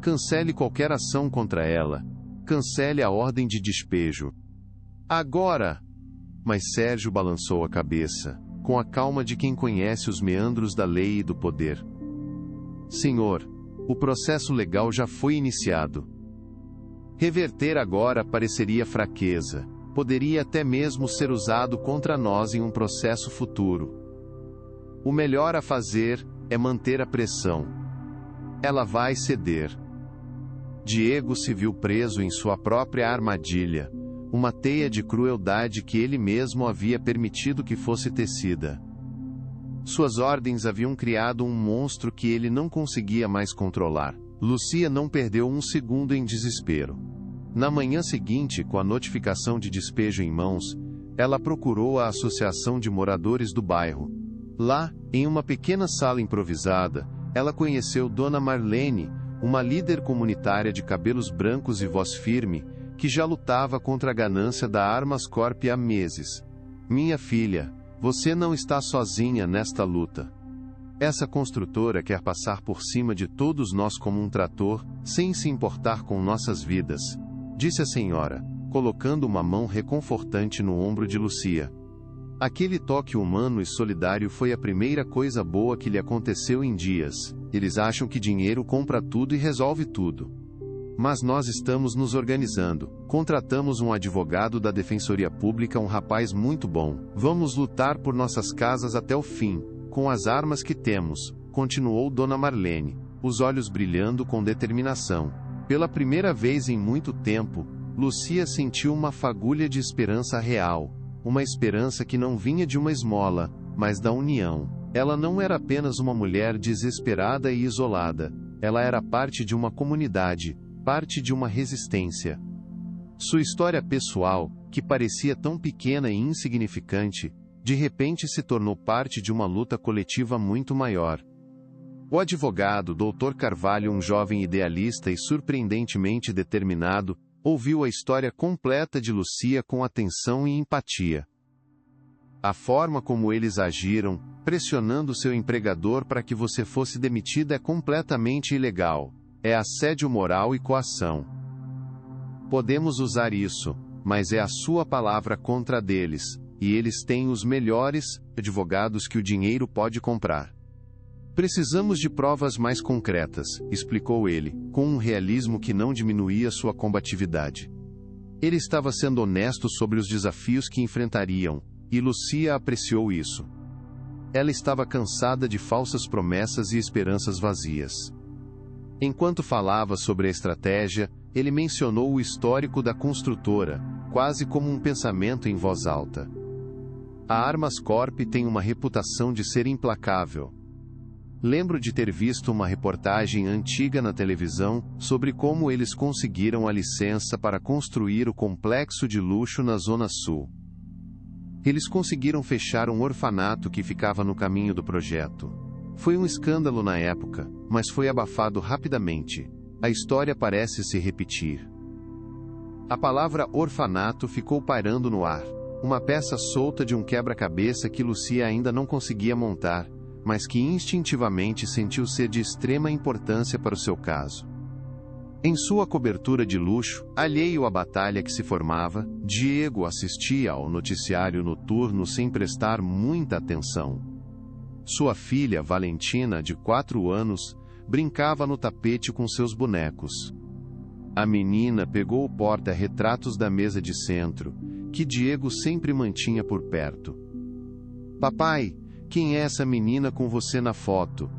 Cancele qualquer ação contra ela. Cancele a ordem de despejo. Agora! Mas Sérgio balançou a cabeça, com a calma de quem conhece os meandros da lei e do poder. Senhor, o processo legal já foi iniciado. Reverter agora pareceria fraqueza. Poderia até mesmo ser usado contra nós em um processo futuro. O melhor a fazer é manter a pressão. Ela vai ceder. Diego se viu preso em sua própria armadilha, uma teia de crueldade que ele mesmo havia permitido que fosse tecida. Suas ordens haviam criado um monstro que ele não conseguia mais controlar. Lucia não perdeu um segundo em desespero. Na manhã seguinte, com a notificação de despejo em mãos, ela procurou a associação de moradores do bairro. Lá, em uma pequena sala improvisada, ela conheceu Dona Marlene, uma líder comunitária de cabelos brancos e voz firme, que já lutava contra a ganância da Armas Corp há meses. Minha filha, você não está sozinha nesta luta. Essa construtora quer passar por cima de todos nós como um trator, sem se importar com nossas vidas, disse a senhora, colocando uma mão reconfortante no ombro de Lucia. Aquele toque humano e solidário foi a primeira coisa boa que lhe aconteceu em dias. Eles acham que dinheiro compra tudo e resolve tudo. Mas nós estamos nos organizando. Contratamos um advogado da Defensoria Pública, um rapaz muito bom. Vamos lutar por nossas casas até o fim, com as armas que temos, continuou Dona Marlene, os olhos brilhando com determinação. Pela primeira vez em muito tempo, Lucia sentiu uma fagulha de esperança real, uma esperança que não vinha de uma esmola, mas da união. Ela não era apenas uma mulher desesperada e isolada, ela era parte de uma comunidade, parte de uma resistência. Sua história pessoal, que parecia tão pequena e insignificante, de repente se tornou parte de uma luta coletiva muito maior. O advogado Dr. Carvalho, um jovem idealista e surpreendentemente determinado, ouviu a história completa de Lucia com atenção e empatia. A forma como eles agiram, pressionando seu empregador para que você fosse demitida, é completamente ilegal. É assédio moral e coação. Podemos usar isso, mas é a sua palavra contra a deles, e eles têm os melhores advogados que o dinheiro pode comprar. Precisamos de provas mais concretas, explicou ele, com um realismo que não diminuía sua combatividade. Ele estava sendo honesto sobre os desafios que enfrentariam, e Lucia apreciou isso. Ela estava cansada de falsas promessas e esperanças vazias. Enquanto falava sobre a estratégia, ele mencionou o histórico da construtora, quase como um pensamento em voz alta. A Armas Corp tem uma reputação de ser implacável. Lembro de ter visto uma reportagem antiga na televisão sobre como eles conseguiram a licença para construir o complexo de luxo na Zona Sul. Eles conseguiram fechar um orfanato que ficava no caminho do projeto. Foi um escândalo na época, mas foi abafado rapidamente. A história parece se repetir. A palavra orfanato ficou pairando no ar, uma peça solta de um quebra-cabeça que Lucia ainda não conseguia montar, mas que instintivamente sentiu ser de extrema importância para o seu caso. Em sua cobertura de luxo, alheio à batalha que se formava, Diego assistia ao noticiário noturno sem prestar muita atenção. Sua filha, Valentina, de 4 anos, brincava no tapete com seus bonecos. A menina pegou o porta-retratos da mesa de centro, que Diego sempre mantinha por perto. Papai, quem é essa menina com você na foto?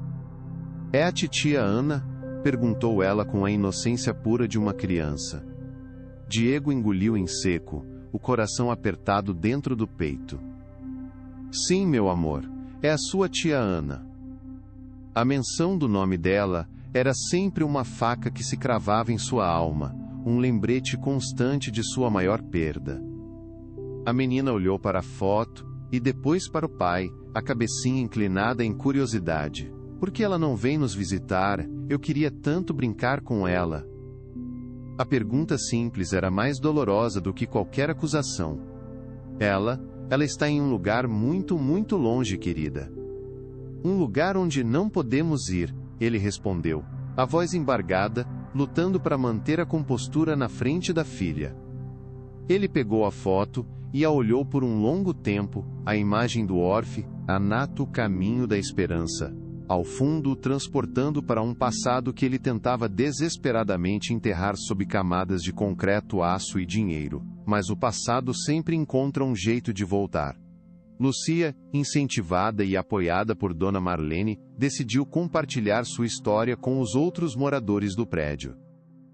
É a titia Ana? Perguntou ela com a inocência pura de uma criança. Diego engoliu em seco, o coração apertado dentro do peito. Sim, meu amor, é a sua tia Ana. A menção do nome dela era sempre uma faca que se cravava em sua alma, um lembrete constante de sua maior perda. A menina olhou para a foto, e depois para o pai, a cabecinha inclinada em curiosidade. Por que ela não vem nos visitar? Eu queria tanto brincar com ela. A pergunta simples era mais dolorosa do que qualquer acusação. Ela está em um lugar muito, muito longe, querida. Um lugar onde não podemos ir, ele respondeu, a voz embargada, lutando para manter a compostura na frente da filha. Ele pegou a foto e a olhou por um longo tempo, a imagem do Orfe, a nato caminho da esperança, ao fundo o transportando para um passado que ele tentava desesperadamente enterrar sob camadas de concreto, aço e dinheiro, mas o passado sempre encontra um jeito de voltar. Lucia, incentivada e apoiada por Dona Marlene, decidiu compartilhar sua história com os outros moradores do prédio.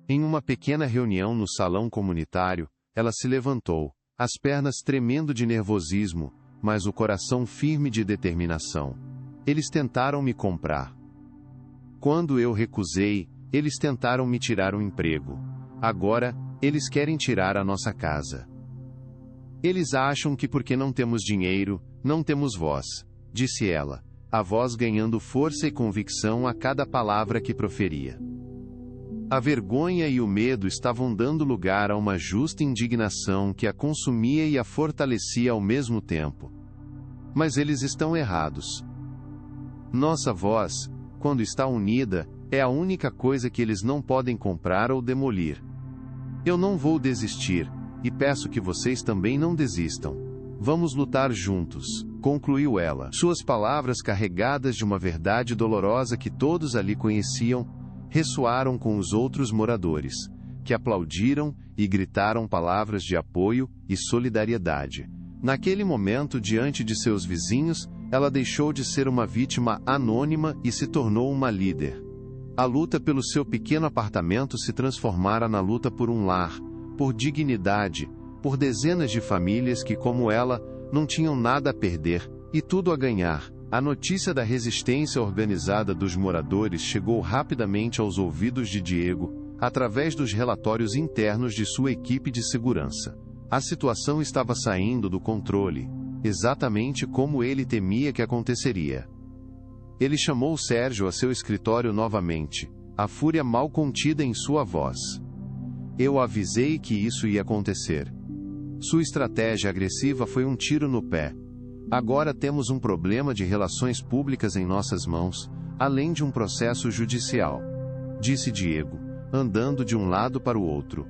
Em uma pequena reunião no salão comunitário, ela se levantou, as pernas tremendo de nervosismo, mas o coração firme de determinação. Eles tentaram me comprar. Quando eu recusei, eles tentaram me tirar o emprego. Agora, eles querem tirar a nossa casa. Eles acham que porque não temos dinheiro, não temos voz, disse ela, a voz ganhando força e convicção a cada palavra que proferia. A vergonha e o medo estavam dando lugar a uma justa indignação que a consumia e a fortalecia ao mesmo tempo. Mas eles estão errados. Nossa voz, quando está unida, é a única coisa que eles não podem comprar ou demolir. Eu não vou desistir, e peço que vocês também não desistam. Vamos lutar juntos, concluiu ela. Suas palavras, carregadas de uma verdade dolorosa que todos ali conheciam, ressoaram com os outros moradores, que aplaudiram e gritaram palavras de apoio e solidariedade. Naquele momento, diante de seus vizinhos, ela deixou de ser uma vítima anônima e se tornou uma líder. A luta pelo seu pequeno apartamento se transformara na luta por um lar, por dignidade, por dezenas de famílias que, como ela, não tinham nada a perder, e tudo a ganhar. A notícia da resistência organizada dos moradores chegou rapidamente aos ouvidos de Diego, através dos relatórios internos de sua equipe de segurança. A situação estava saindo do controle, exatamente como ele temia que aconteceria. Ele chamou Sérgio a seu escritório novamente, a fúria mal contida em sua voz. Eu avisei que isso ia acontecer. Sua estratégia agressiva foi um tiro no pé. Agora temos um problema de relações públicas em nossas mãos, além de um processo judicial, disse Diego, andando de um lado para o outro.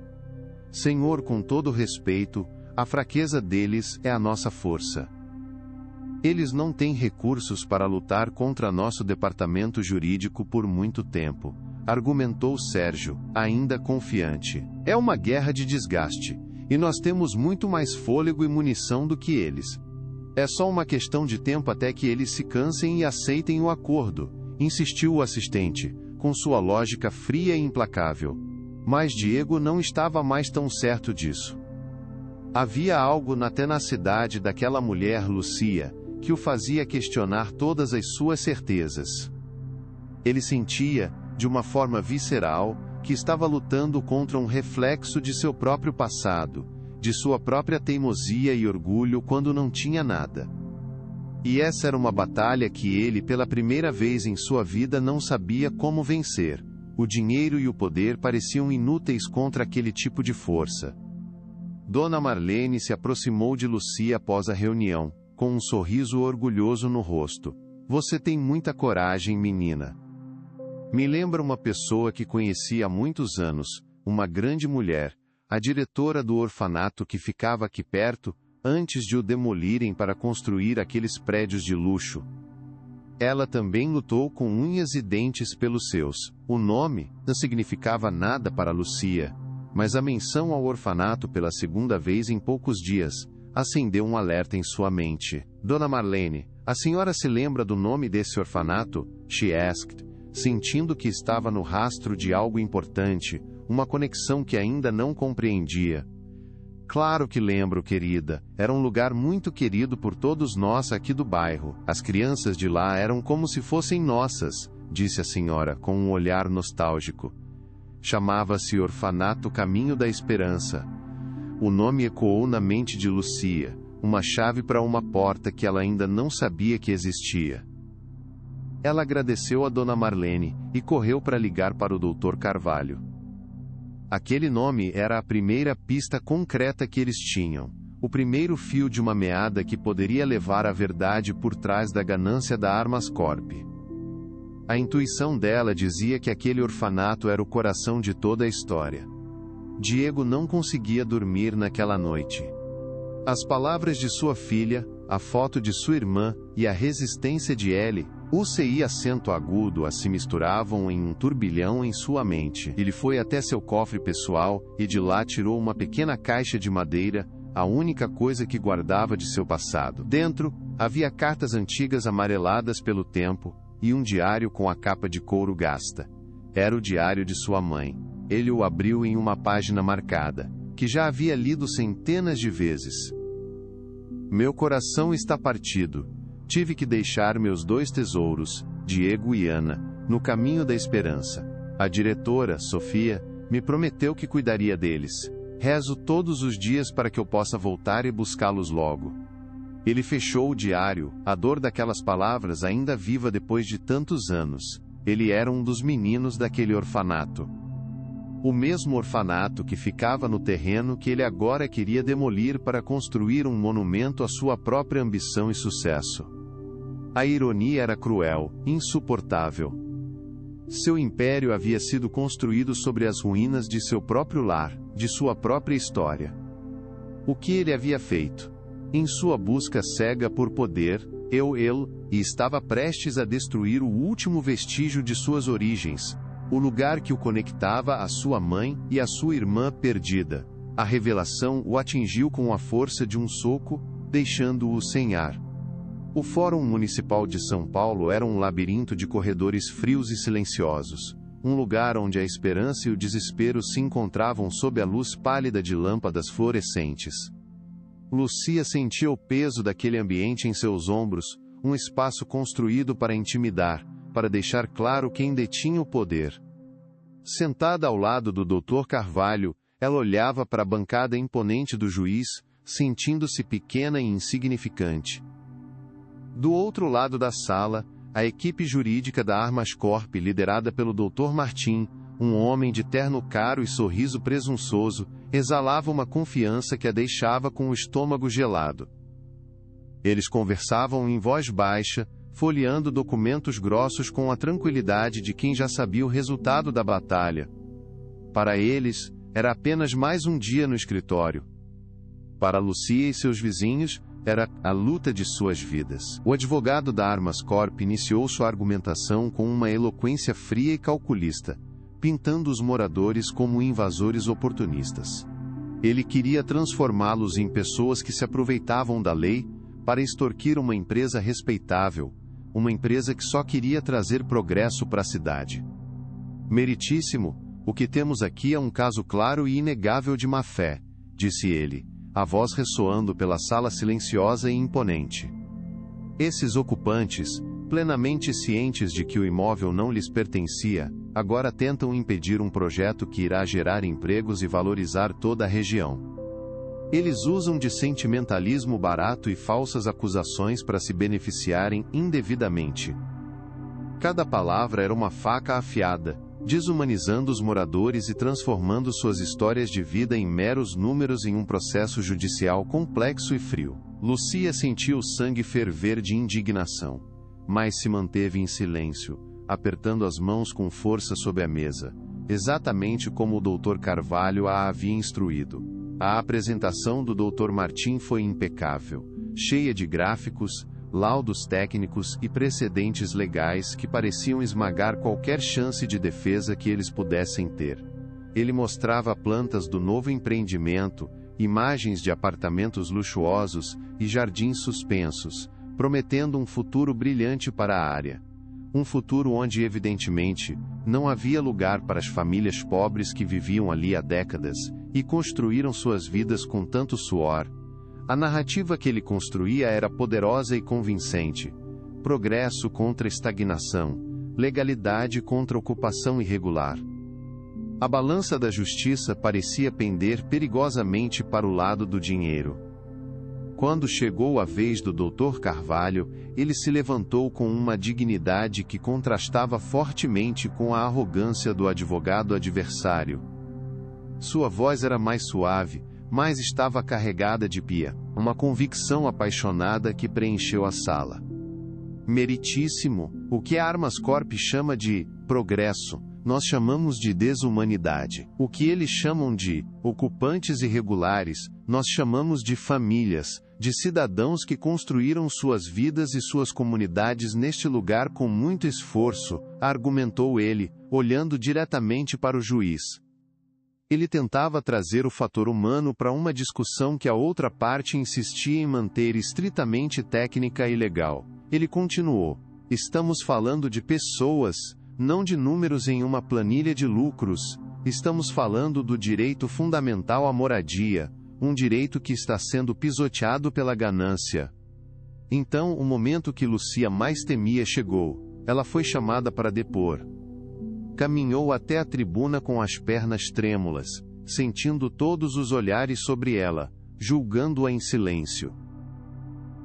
Senhor, com todo respeito, a fraqueza deles é a nossa força. Eles não têm recursos para lutar contra nosso departamento jurídico por muito tempo, argumentou Sérgio, ainda confiante. É uma guerra de desgaste, e nós temos muito mais fôlego e munição do que eles. É só uma questão de tempo até que eles se cansem e aceitem o acordo, insistiu o assistente, com sua lógica fria e implacável. Mas Diego não estava mais tão certo disso. Havia algo na tenacidade daquela mulher Lucia, que o fazia questionar todas as suas certezas. Ele sentia, de uma forma visceral, que estava lutando contra um reflexo de seu próprio passado, de sua própria teimosia e orgulho quando não tinha nada. E essa era uma batalha que ele pela primeira vez em sua vida não sabia como vencer. O dinheiro e o poder pareciam inúteis contra aquele tipo de força. Dona Marlene se aproximou de Lucia após a reunião, com um sorriso orgulhoso no rosto. Você tem muita coragem, menina. Me lembra uma pessoa que conheci há muitos anos, uma grande mulher, a diretora do orfanato que ficava aqui perto, antes de o demolirem para construir aqueles prédios de luxo. Ela também lutou com unhas e dentes pelos seus. O nome não significava nada para Lucia, mas a menção ao orfanato pela segunda vez em poucos dias acendeu um alerta em sua mente. Dona Marlene, a senhora se lembra do nome desse orfanato? She asked, sentindo que estava no rastro de algo importante, uma conexão que ainda não compreendia. Claro que lembro, querida. Era um lugar muito querido por todos nós aqui do bairro. As crianças de lá eram como se fossem nossas, disse a senhora, com um olhar nostálgico. Chamava-se Orfanato Caminho da Esperança. O nome ecoou na mente de Lucia, uma chave para uma porta que ela ainda não sabia que existia. Ela agradeceu a Dona Marlene e correu para ligar para o Dr. Carvalho. Aquele nome era a primeira pista concreta que eles tinham, o primeiro fio de uma meada que poderia levar à verdade por trás da ganância da Armas Corp. A intuição dela dizia que aquele orfanato era o coração de toda a história. Diego não conseguia dormir naquela noite. As palavras de sua filha, a foto de sua irmã e a resistência de Ellie, o CI acento agudo se misturavam em um turbilhão em sua mente. Ele foi até seu cofre pessoal e de lá tirou uma pequena caixa de madeira, a única coisa que guardava de seu passado. Dentro, havia cartas antigas amareladas pelo tempo e um diário com a capa de couro gasta. Era o diário de sua mãe. Ele o abriu em uma página marcada, que já havia lido centenas de vezes. Meu coração está partido. Tive que deixar meus dois tesouros, Diego e Ana, no caminho da esperança. A diretora, Sofia, me prometeu que cuidaria deles. Rezo todos os dias para que eu possa voltar e buscá-los logo. Ele fechou o diário, a dor daquelas palavras ainda viva depois de tantos anos. Ele era um dos meninos daquele orfanato. O mesmo orfanato que ficava no terreno que ele agora queria demolir para construir um monumento à sua própria ambição e sucesso. A ironia era cruel, insuportável. Seu império havia sido construído sobre as ruínas de seu próprio lar, de sua própria história. O que ele havia feito? Em sua busca cega por poder, ele estava prestes a destruir o último vestígio de suas origens, o lugar que o conectava à sua mãe e à sua irmã perdida. A revelação o atingiu com a força de um soco, deixando-o sem ar. O Fórum Municipal de São Paulo era um labirinto de corredores frios e silenciosos. um lugar onde a esperança e o desespero se encontravam sob a luz pálida de lâmpadas fluorescentes. Lucia sentia o peso daquele ambiente em seus ombros, um espaço construído para intimidar, para deixar claro quem detinha o poder. Sentada ao lado do Dr. Carvalho, ela olhava para a bancada imponente do juiz, sentindo-se pequena e insignificante. Do outro lado da sala, a equipe jurídica da Armas Corp, liderada pelo Dr. Martim, um homem de terno caro e sorriso presunçoso, exalava uma confiança que a deixava com o estômago gelado. Eles conversavam em voz baixa, folheando documentos grossos com a tranquilidade de quem já sabia o resultado da batalha. Para eles, era apenas mais um dia no escritório. Para Lucia e seus vizinhos, era a luta de suas vidas. O advogado da Armas Corp iniciou sua argumentação com uma eloquência fria e calculista, pintando os moradores como invasores oportunistas. Ele queria transformá-los em pessoas que se aproveitavam da lei para extorquir uma empresa respeitável, uma empresa que só queria trazer progresso para a cidade. Meritíssimo, o que temos aqui é um caso claro e inegável de má-fé, disse ele, a voz ressoando pela sala silenciosa e imponente. Esses ocupantes, plenamente cientes de que o imóvel não lhes pertencia, agora tentam impedir um projeto que irá gerar empregos e valorizar toda a região. Eles usam de sentimentalismo barato e falsas acusações para se beneficiarem indevidamente. Cada palavra era uma faca afiada, desumanizando os moradores e transformando suas histórias de vida em meros números em um processo judicial complexo e frio. Lucia sentiu o sangue ferver de indignação, mas se manteve em silêncio, apertando as mãos com força sob a mesa, exatamente como o Dr. Carvalho a havia instruído. A apresentação do Dr. Martim foi impecável, cheia de gráficos, laudos técnicos e precedentes legais que pareciam esmagar qualquer chance de defesa que eles pudessem ter. Ele mostrava plantas do novo empreendimento, imagens de apartamentos luxuosos e jardins suspensos, prometendo um futuro brilhante para a área. Um futuro onde, evidentemente, não havia lugar para as famílias pobres que viviam ali há décadas e construíram suas vidas com tanto suor. A narrativa que ele construía era poderosa e convincente. Progresso contra estagnação, legalidade contra ocupação irregular. A balança da justiça parecia pender perigosamente para o lado do dinheiro. Quando chegou a vez do Dr. Carvalho, ele se levantou com uma dignidade que contrastava fortemente com a arrogância do advogado adversário. Sua voz era mais suave, mas estava carregada de pia, uma convicção apaixonada que preencheu a sala. Meritíssimo, o que a Armas Corp chama de progresso, nós chamamos de desumanidade. O que eles chamam de ocupantes irregulares, nós chamamos de famílias, de cidadãos que construíram suas vidas e suas comunidades neste lugar com muito esforço, argumentou ele, olhando diretamente para o juiz. Ele tentava trazer o fator humano para uma discussão que a outra parte insistia em manter estritamente técnica e legal. Ele continuou: estamos falando de pessoas, não de números em uma planilha de lucros. Estamos falando do direito fundamental à moradia, um direito que está sendo pisoteado pela ganância. Então, o momento que Lucia mais temia chegou. Ela foi chamada para depor. Caminhou até a tribuna com as pernas trêmulas, sentindo todos os olhares sobre ela, julgando-a em silêncio.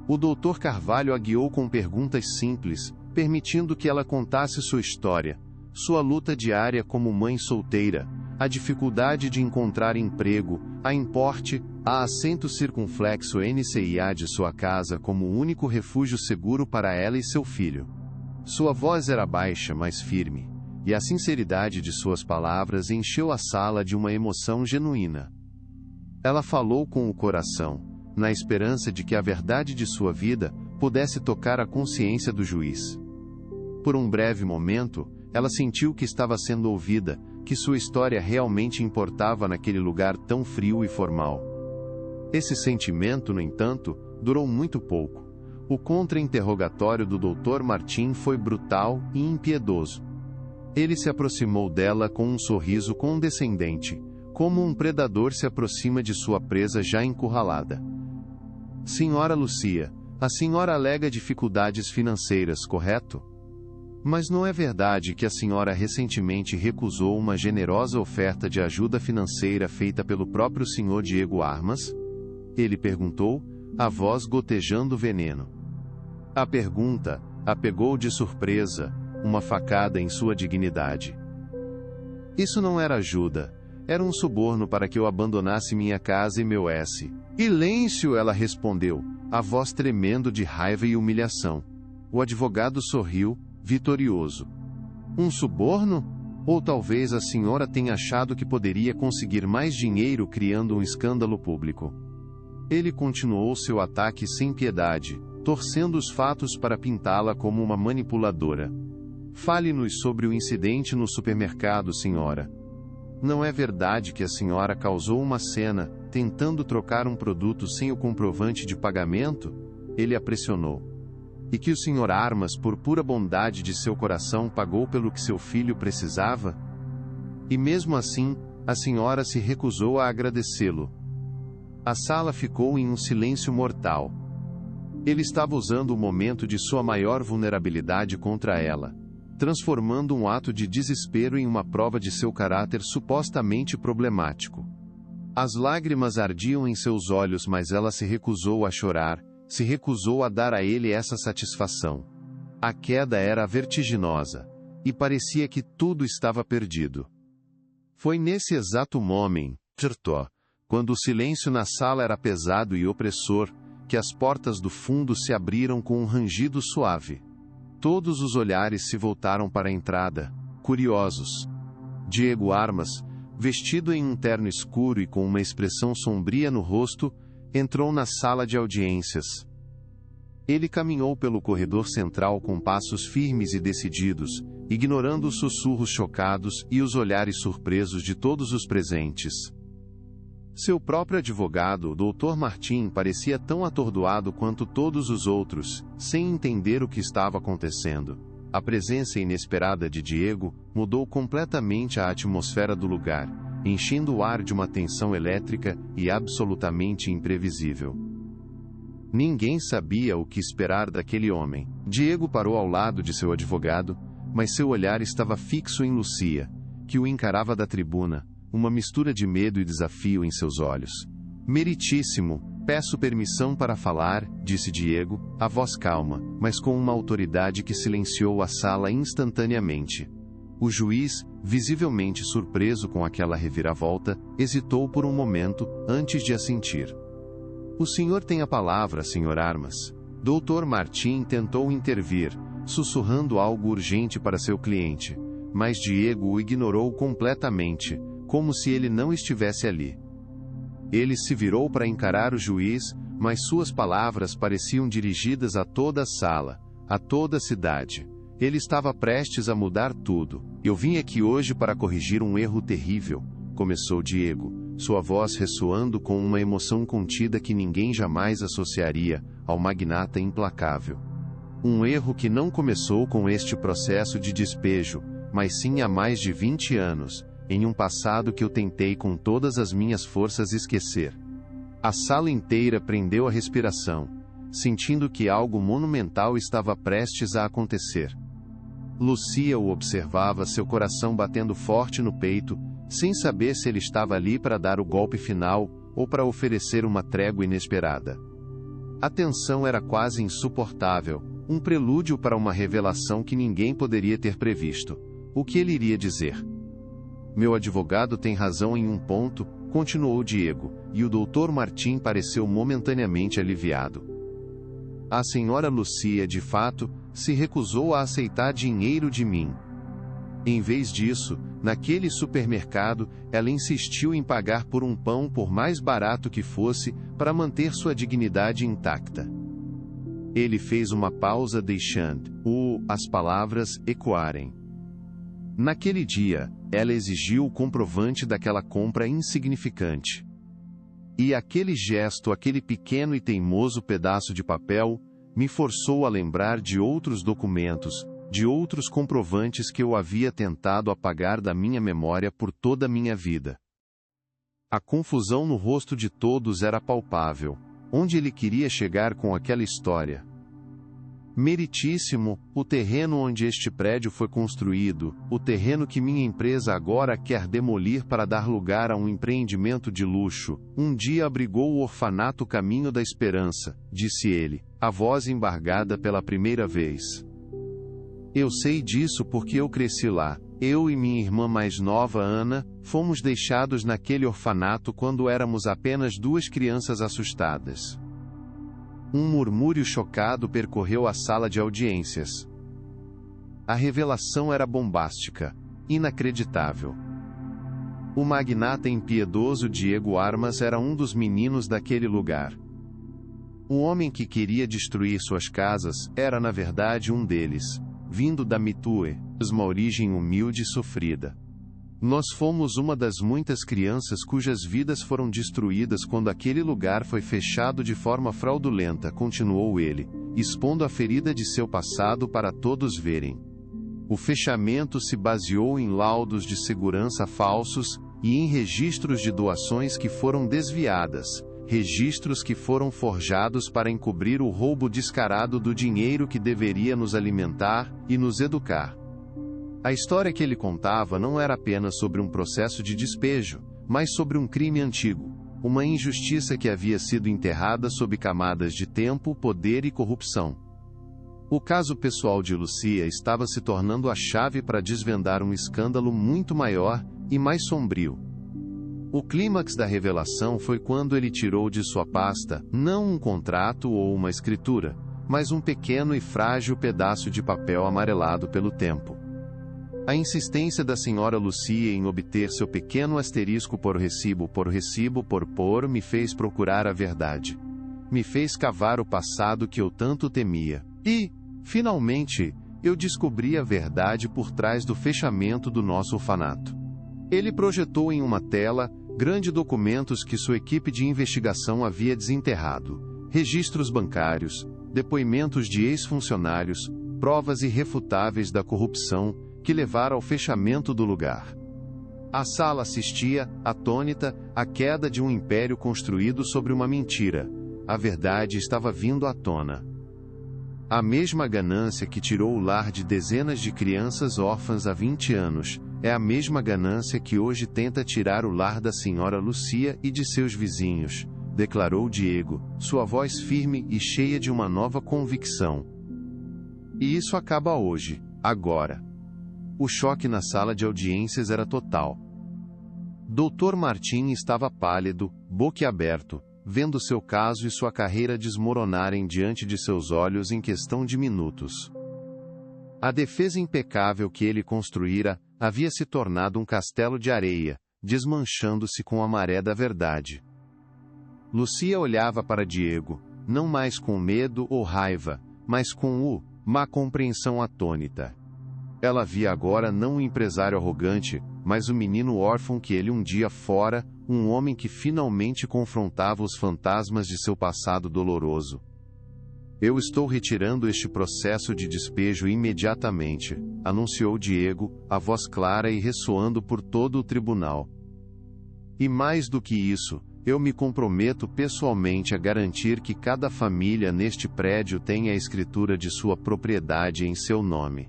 O Dr. Carvalho a guiou com perguntas simples, permitindo que ela contasse sua história, sua luta diária como mãe solteira, a dificuldade de encontrar emprego, a importe, a assento circunflexo NCIA de sua casa como o único refúgio seguro para ela e seu filho. Sua voz era baixa, mas firme, e a sinceridade de suas palavras encheu a sala de uma emoção genuína. Ela falou com o coração, na esperança de que a verdade de sua vida pudesse tocar a consciência do juiz. Por um breve momento, ela sentiu que estava sendo ouvida, que sua história realmente importava naquele lugar tão frio e formal. Esse sentimento, no entanto, durou muito pouco. O contra-interrogatório do Dr. Martim foi brutal e impiedoso. Ele se aproximou dela com um sorriso condescendente, como um predador se aproxima de sua presa já encurralada. Senhora Lucia, a senhora alega dificuldades financeiras, correto? Mas não é verdade que a senhora recentemente recusou uma generosa oferta de ajuda financeira feita pelo próprio Sr. Diego Armas? Ele perguntou, a voz gotejando veneno. A pergunta a pegou de surpresa, uma facada em sua dignidade. Isso não era ajuda, era um suborno para que eu abandonasse minha casa e meu S. Silêncio, ela respondeu, a voz tremendo de raiva e humilhação. O advogado sorriu, vitorioso. Um suborno? Ou talvez a senhora tenha achado que poderia conseguir mais dinheiro criando um escândalo público. Ele continuou seu ataque sem piedade, torcendo os fatos para pintá-la como uma manipuladora. Fale-nos sobre o incidente no supermercado, senhora. Não é verdade que a senhora causou uma cena, tentando trocar um produto sem o comprovante de pagamento? Ele a pressionou. E que o Sr. Armas, por pura bondade de seu coração, pagou pelo que seu filho precisava? E mesmo assim, a senhora se recusou a agradecê-lo. A sala ficou em um silêncio mortal. Ele estava usando o momento de sua maior vulnerabilidade contra ela, transformando um ato de desespero em uma prova de seu caráter supostamente problemático. As lágrimas ardiam em seus olhos, mas ela se recusou a chorar, se recusou a dar a ele essa satisfação. A queda era vertiginosa, e parecia que tudo estava perdido. Foi nesse exato momento, quando o silêncio na sala era pesado e opressor, que as portas do fundo se abriram com um rangido suave. Todos os olhares se voltaram para a entrada, curiosos. Diego Armas, vestido em um terno escuro e com uma expressão sombria no rosto, entrou na sala de audiências. Ele caminhou pelo corredor central com passos firmes e decididos, ignorando os sussurros chocados e os olhares surpresos de todos os presentes. Seu próprio advogado, o Dr. Martim, parecia tão atordoado quanto todos os outros, sem entender o que estava acontecendo. A presença inesperada de Diego mudou completamente a atmosfera do lugar, enchendo o ar de uma tensão elétrica e absolutamente imprevisível. Ninguém sabia o que esperar daquele homem. Diego parou ao lado de seu advogado, mas seu olhar estava fixo em Lucia, que o encarava da tribuna, uma mistura de medo e desafio em seus olhos. Meritíssimo, peço permissão para falar, disse Diego, a voz calma, mas com uma autoridade que silenciou a sala instantaneamente. O juiz, visivelmente surpreso com aquela reviravolta, hesitou por um momento, antes de assentir. O senhor tem a palavra, Sr. Armas. Dr. Martim tentou intervir, sussurrando algo urgente para seu cliente, mas Diego o ignorou completamente, como se ele não estivesse ali. Ele se virou para encarar o juiz, mas suas palavras pareciam dirigidas a toda a sala, a toda a cidade. Ele estava prestes a mudar tudo. Eu vim aqui hoje para corrigir um erro terrível, começou Diego, sua voz ressoando com uma emoção contida que ninguém jamais associaria ao magnata implacável. Um erro que não começou com este processo de despejo, mas sim há mais de 20 anos, em um passado que eu tentei com todas as minhas forças esquecer. A sala inteira prendeu a respiração, sentindo que algo monumental estava prestes a acontecer. Lucia o observava, seu coração batendo forte no peito, sem saber se ele estava ali para dar o golpe final, ou para oferecer uma trégua inesperada. A tensão era quase insuportável, um prelúdio para uma revelação que ninguém poderia ter previsto. O que ele iria dizer? Meu advogado tem razão em um ponto, continuou Diego, e o Dr. Martim pareceu momentaneamente aliviado. A senhora Lucia, de fato, se recusou a aceitar dinheiro de mim. Em vez disso, naquele supermercado, ela insistiu em pagar por um pão por mais barato que fosse, para manter sua dignidade intacta. Ele fez uma pausa deixando as palavras ecoarem. Naquele dia, ela exigiu o comprovante daquela compra insignificante. E aquele gesto, aquele pequeno e teimoso pedaço de papel, me forçou a lembrar de outros documentos, de outros comprovantes que eu havia tentado apagar da minha memória por toda a minha vida. A confusão no rosto de todos era palpável. Onde ele queria chegar com aquela história? Meritíssimo, o terreno onde este prédio foi construído, o terreno que minha empresa agora quer demolir para dar lugar a um empreendimento de luxo, um dia abrigou o orfanato Caminho da Esperança, disse ele, a voz embargada pela primeira vez. Eu sei disso porque eu cresci lá. Eu e minha irmã mais nova, Ana, fomos deixados naquele orfanato quando éramos apenas 2 crianças assustadas. Um murmúrio chocado percorreu a sala de audiências. A revelação era bombástica, inacreditável. O magnata impiedoso Diego Armas era um dos meninos daquele lugar. O homem que queria destruir suas casas era na verdade um deles, vindo da Mitue, uma origem humilde e sofrida. Nós fomos uma das muitas crianças cujas vidas foram destruídas quando aquele lugar foi fechado de forma fraudulenta, continuou ele, expondo a ferida de seu passado para todos verem. O fechamento se baseou em laudos de segurança falsos, e em registros de doações que foram desviadas, registros que foram forjados para encobrir o roubo descarado do dinheiro que deveria nos alimentar e nos educar. A história que ele contava não era apenas sobre um processo de despejo, mas sobre um crime antigo, uma injustiça que havia sido enterrada sob camadas de tempo, poder e corrupção. O caso pessoal de Lucia estava se tornando a chave para desvendar um escândalo muito maior e mais sombrio. O clímax da revelação foi quando ele tirou de sua pasta, não um contrato ou uma escritura, mas um pequeno e frágil pedaço de papel amarelado pelo tempo. A insistência da senhora Lucia em obter seu pequeno asterisco por recibo por me fez procurar a verdade. Me fez cavar o passado que eu tanto temia. E, finalmente, eu descobri a verdade por trás do fechamento do nosso orfanato. Ele projetou em uma tela, grandes documentos que sua equipe de investigação havia desenterrado, registros bancários, depoimentos de ex-funcionários, provas irrefutáveis da corrupção, que levaram ao fechamento do lugar. A sala assistia, atônita, à queda de um império construído sobre uma mentira. A verdade estava vindo à tona. A mesma ganância que tirou o lar de dezenas de crianças órfãs há 20 anos, é a mesma ganância que hoje tenta tirar o lar da senhora Lucia e de seus vizinhos, declarou Diego, sua voz firme e cheia de uma nova convicção. E isso acaba hoje, agora. O choque na sala de audiências era total. Dr. Martim estava pálido, boquiaberto, vendo seu caso e sua carreira desmoronarem diante de seus olhos em questão de minutos. A defesa impecável que ele construíra havia se tornado um castelo de areia, desmanchando-se com a maré da verdade. Lucia olhava para Diego, não mais com medo ou raiva, mas com má compreensão atônita. Ela via agora não um empresário arrogante, mas o menino órfão que ele um dia fora, um homem que finalmente confrontava os fantasmas de seu passado doloroso. Eu estou retirando este processo de despejo imediatamente, anunciou Diego, a voz clara e ressoando por todo o tribunal. E mais do que isso, eu me comprometo pessoalmente a garantir que cada família neste prédio tenha a escritura de sua propriedade em seu nome.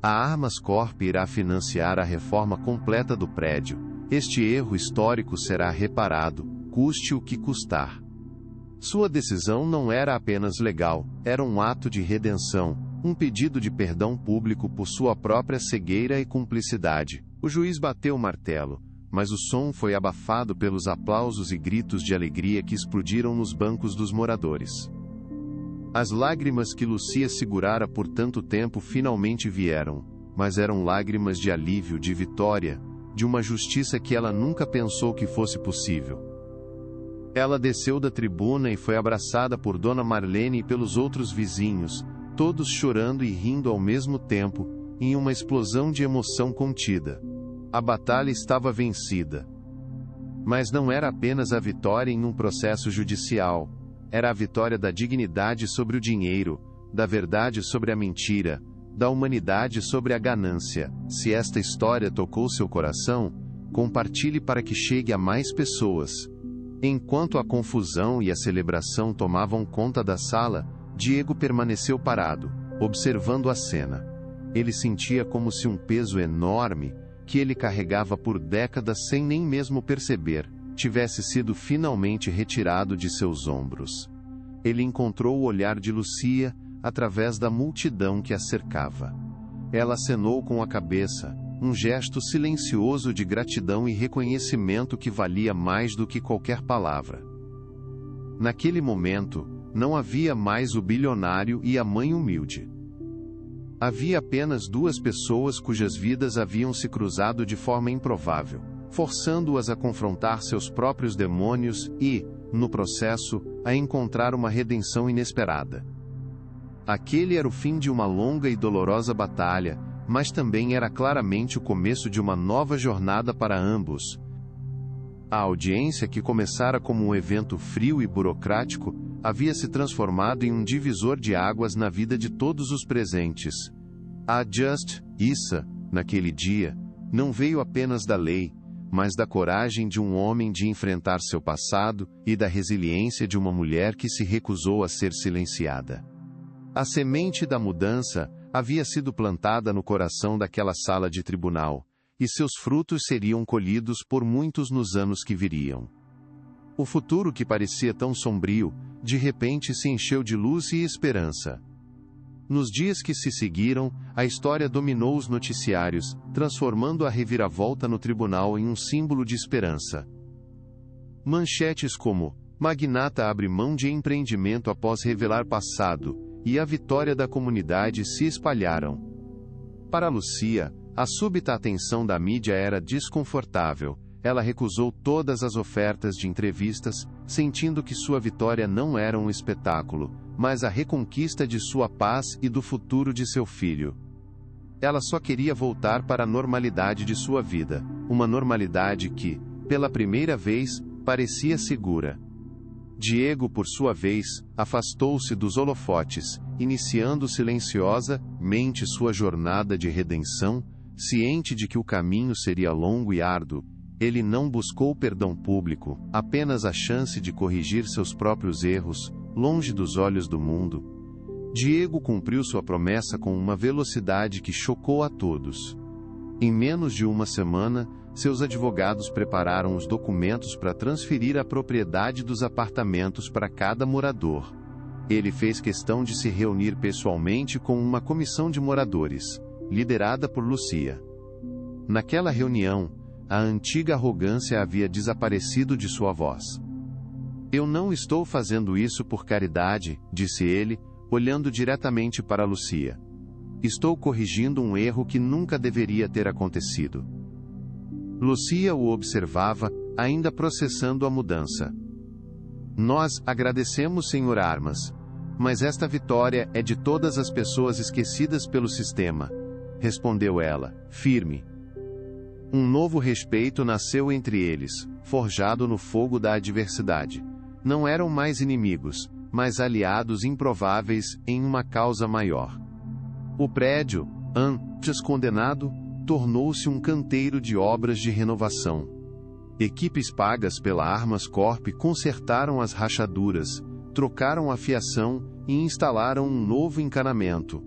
A Armas Corp irá financiar a reforma completa do prédio. Este erro histórico será reparado, custe o que custar. Sua decisão não era apenas legal, era um ato de redenção, um pedido de perdão público por sua própria cegueira e cumplicidade. O juiz bateu o martelo, mas o som foi abafado pelos aplausos e gritos de alegria que explodiram nos bancos dos moradores. As lágrimas que Lucia segurara por tanto tempo finalmente vieram, mas eram lágrimas de alívio, de vitória, de uma justiça que ela nunca pensou que fosse possível. Ela desceu da tribuna e foi abraçada por Dona Marlene e pelos outros vizinhos, todos chorando e rindo ao mesmo tempo, em uma explosão de emoção contida. A batalha estava vencida. Mas não era apenas a vitória em um processo judicial. Era a vitória da dignidade sobre o dinheiro, da verdade sobre a mentira, da humanidade sobre a ganância. Se esta história tocou seu coração, compartilhe para que chegue a mais pessoas. Enquanto a confusão e a celebração tomavam conta da sala, Diego permaneceu parado, observando a cena. Ele sentia como se um peso enorme, que ele carregava por décadas sem nem mesmo perceber, tivesse sido finalmente retirado de seus ombros. Ele encontrou o olhar de Lucia, através da multidão que a cercava. Ela acenou com a cabeça, um gesto silencioso de gratidão e reconhecimento que valia mais do que qualquer palavra. Naquele momento, não havia mais o bilionário e a mãe humilde. Havia apenas duas pessoas cujas vidas haviam se cruzado de forma improvável, forçando-as a confrontar seus próprios demônios e, no processo, a encontrar uma redenção inesperada. Aquele era o fim de uma longa e dolorosa batalha, mas também era claramente o começo de uma nova jornada para ambos. A audiência, que começara como um evento frio e burocrático, havia se transformado em um divisor de águas na vida de todos os presentes. A justiça, naquele dia, não veio apenas da lei, mas da coragem de um homem de enfrentar seu passado e da resiliência de uma mulher que se recusou a ser silenciada. A semente da mudança havia sido plantada no coração daquela sala de tribunal, e seus frutos seriam colhidos por muitos nos anos que viriam. O futuro, que parecia tão sombrio, de repente se encheu de luz e esperança. Nos dias que se seguiram, a história dominou os noticiários, transformando a reviravolta no tribunal em um símbolo de esperança. Manchetes como "Magnata abre mão de empreendimento após revelar passado" e "A vitória da comunidade" se espalharam. Para Lucia, a súbita atenção da mídia era desconfortável. Ela recusou todas as ofertas de entrevistas, sentindo que sua vitória não era um espetáculo, mas a reconquista de sua paz e do futuro de seu filho. Ela só queria voltar para a normalidade de sua vida, uma normalidade que, pela primeira vez, parecia segura. Diego, por sua vez, afastou-se dos holofotes, iniciando silenciosamente sua jornada de redenção, ciente de que o caminho seria longo e árduo. Ele não buscou perdão público, apenas a chance de corrigir seus próprios erros, longe dos olhos do mundo. Diego cumpriu sua promessa com uma velocidade que chocou a todos. Em menos de uma semana, seus advogados prepararam os documentos para transferir a propriedade dos apartamentos para cada morador. Ele fez questão de se reunir pessoalmente com uma comissão de moradores, liderada por Lucia. Naquela reunião, a antiga arrogância havia desaparecido de sua voz. "Eu não estou fazendo isso por caridade", disse ele, olhando diretamente para Lucia. "Estou corrigindo um erro que nunca deveria ter acontecido." Lucia o observava, ainda processando a mudança. "Nós agradecemos, Sr. Armas. Mas esta vitória é de todas as pessoas esquecidas pelo sistema", respondeu ela, firme. Um novo respeito nasceu entre eles, forjado no fogo da adversidade. Não eram mais inimigos, mas aliados improváveis em uma causa maior. O prédio, antes condenado, tornou-se um canteiro de obras de renovação. Equipes pagas pela Armas Corp consertaram as rachaduras, trocaram a fiação e instalaram um novo encanamento.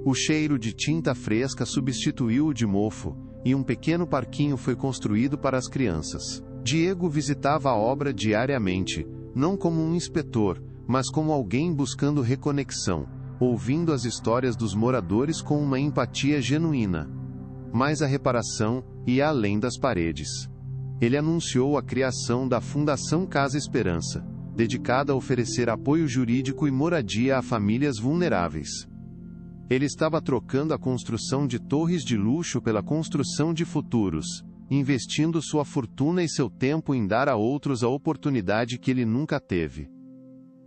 O cheiro de tinta fresca substituiu o de mofo, e um pequeno parquinho foi construído para as crianças. Diego visitava a obra diariamente, não como um inspetor, mas como alguém buscando reconexão, ouvindo as histórias dos moradores com uma empatia genuína. Mas a reparação ia além das paredes. Ele anunciou a criação da Fundação Casa Esperança, dedicada a oferecer apoio jurídico e moradia a famílias vulneráveis. Ele estava trocando a construção de torres de luxo pela construção de futuros, investindo sua fortuna e seu tempo em dar a outros a oportunidade que ele nunca teve.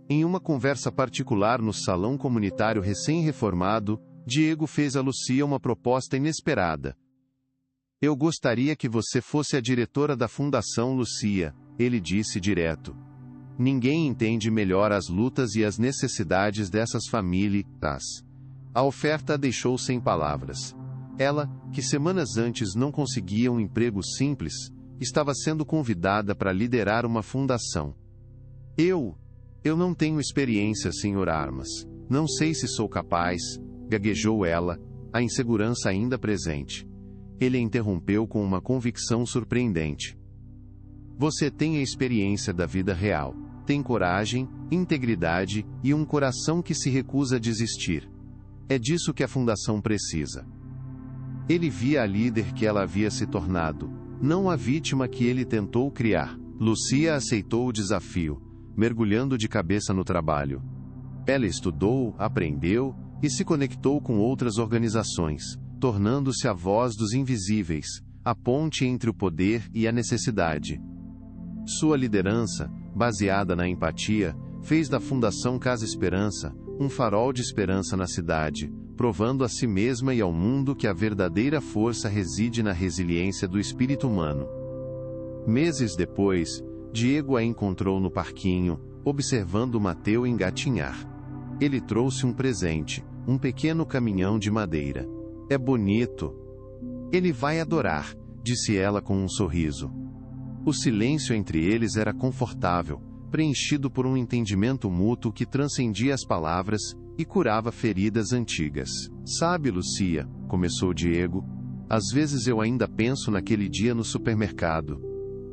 Em uma conversa particular no salão comunitário recém-reformado, Diego fez a Lucia uma proposta inesperada. "Eu gostaria que você fosse a diretora da Fundação, Lucia", ele disse direto. "Ninguém entende melhor as lutas e as necessidades dessas famílias. A oferta a deixou sem palavras. Ela, que semanas antes não conseguia um emprego simples, estava sendo convidada para liderar uma fundação. Eu não tenho experiência, Sr. Armas. Não sei se sou capaz, gaguejou ela, a insegurança ainda presente. Ele a interrompeu com uma convicção surpreendente. Você tem a experiência da vida real. Tem coragem, integridade e um coração que se recusa a desistir. É disso que a fundação precisa. Ele via a líder que ela havia se tornado, não a vítima que ele tentou criar. Lucia aceitou o desafio, mergulhando de cabeça no trabalho. Ela estudou, aprendeu e se conectou com outras organizações, tornando-se a voz dos invisíveis, a ponte entre o poder e a necessidade. Sua liderança, baseada na empatia, fez da Fundação Casa Esperança um farol de esperança na cidade, provando a si mesma e ao mundo que a verdadeira força reside na resiliência do espírito humano. Meses depois, Diego a encontrou no parquinho, observando Mateu engatinhar. Ele trouxe um presente, um pequeno caminhão de madeira. É bonito. Ele vai adorar, disse ela com um sorriso. O silêncio entre eles era confortável, preenchido por um entendimento mútuo que transcendia as palavras e curava feridas antigas. Sabe, Lucia, começou Diego, às vezes eu ainda penso naquele dia no supermercado.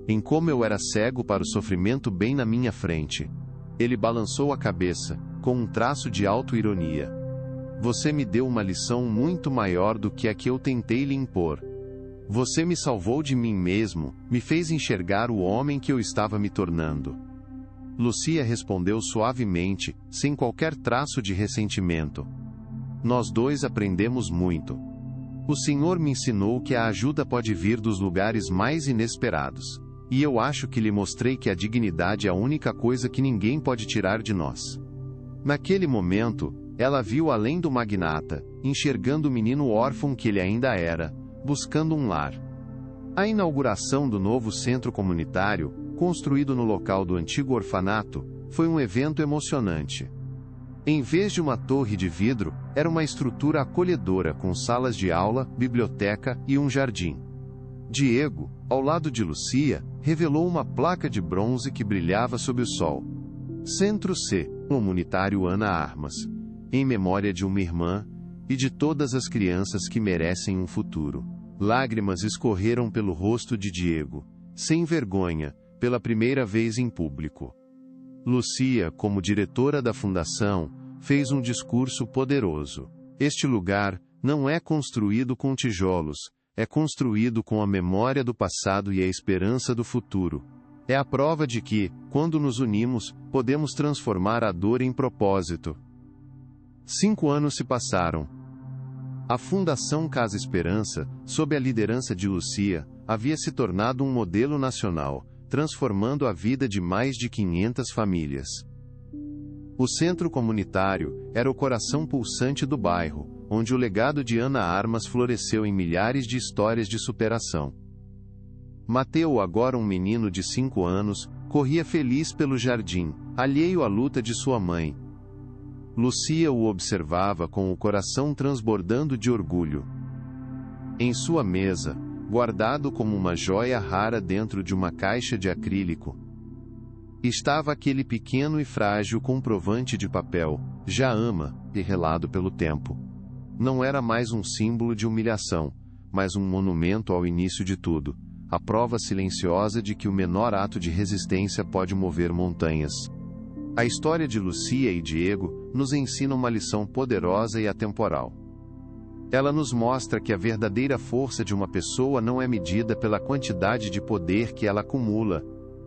Em como eu era cego para o sofrimento bem na minha frente. Ele balançou a cabeça, com um traço de auto-ironia. Você me deu uma lição muito maior do que a que eu tentei lhe impor. Você me salvou de mim mesmo, me fez enxergar o homem que eu estava me tornando. Lucia respondeu suavemente, sem qualquer traço de ressentimento. Nós dois aprendemos muito. O Senhor me ensinou que a ajuda pode vir dos lugares mais inesperados. E eu acho que lhe mostrei que a dignidade é a única coisa que ninguém pode tirar de nós. Naquele momento, ela viu além do magnata, enxergando o menino órfão que ele ainda era, buscando um lar. A inauguração do novo centro comunitário, construído no local do antigo orfanato, foi um evento emocionante. Em vez de uma torre de vidro, era uma estrutura acolhedora com salas de aula, biblioteca e um jardim. Diego, ao lado de Lucia, revelou uma placa de bronze que brilhava sob o sol. Centro C, Comunitário Ana Armas, em memória de uma irmã e de todas as crianças que merecem um futuro. Lágrimas escorreram pelo rosto de Diego, sem vergonha, pela primeira vez em público. Lucia, como diretora da fundação, fez um discurso poderoso. Este lugar não é construído com tijolos, é construído com a memória do passado e a esperança do futuro. É a prova de que, quando nos unimos, podemos transformar a dor em propósito. 5 anos se passaram. A Fundação Casa Esperança, sob a liderança de Lucia, havia se tornado um modelo nacional, transformando a vida de mais de 500 famílias. O centro comunitário era o coração pulsante do bairro, onde o legado de Ana Armas floresceu em milhares de histórias de superação. Mateu, agora um menino de 5 anos, corria feliz pelo jardim, alheio à luta de sua mãe. Lucia o observava com o coração transbordando de orgulho. Em sua mesa, guardado como uma joia rara dentro de uma caixa de acrílico, estava aquele pequeno e frágil comprovante de papel, já ama, e relado pelo tempo. Não era mais um símbolo de humilhação, mas um monumento ao início de tudo, a prova silenciosa de que o menor ato de resistência pode mover montanhas. A história de Lucia e Diego nos ensina uma lição poderosa e atemporal. Ela nos mostra que a verdadeira força de uma pessoa não é medida pela quantidade de poder que ela acumula,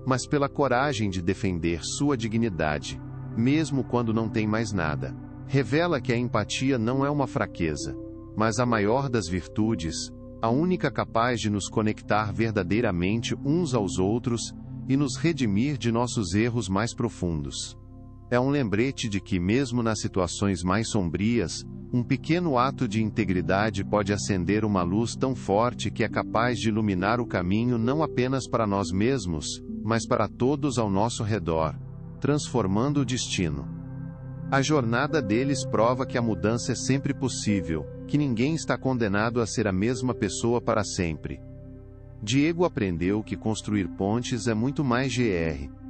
mas pela coragem de defender sua dignidade, mesmo quando não tem mais nada. Revela que a empatia não é uma fraqueza, mas a maior das virtudes, a única capaz de nos conectar verdadeiramente uns aos outros e nos redimir de nossos erros mais profundos. É um lembrete de que, mesmo nas situações mais sombrias, um pequeno ato de integridade pode acender uma luz tão forte que é capaz de iluminar o caminho não apenas para nós mesmos, mas para todos ao nosso redor, transformando o destino. A jornada deles prova que a mudança é sempre possível, que ninguém está condenado a ser a mesma pessoa para sempre. Diego aprendeu que construir pontes é muito mais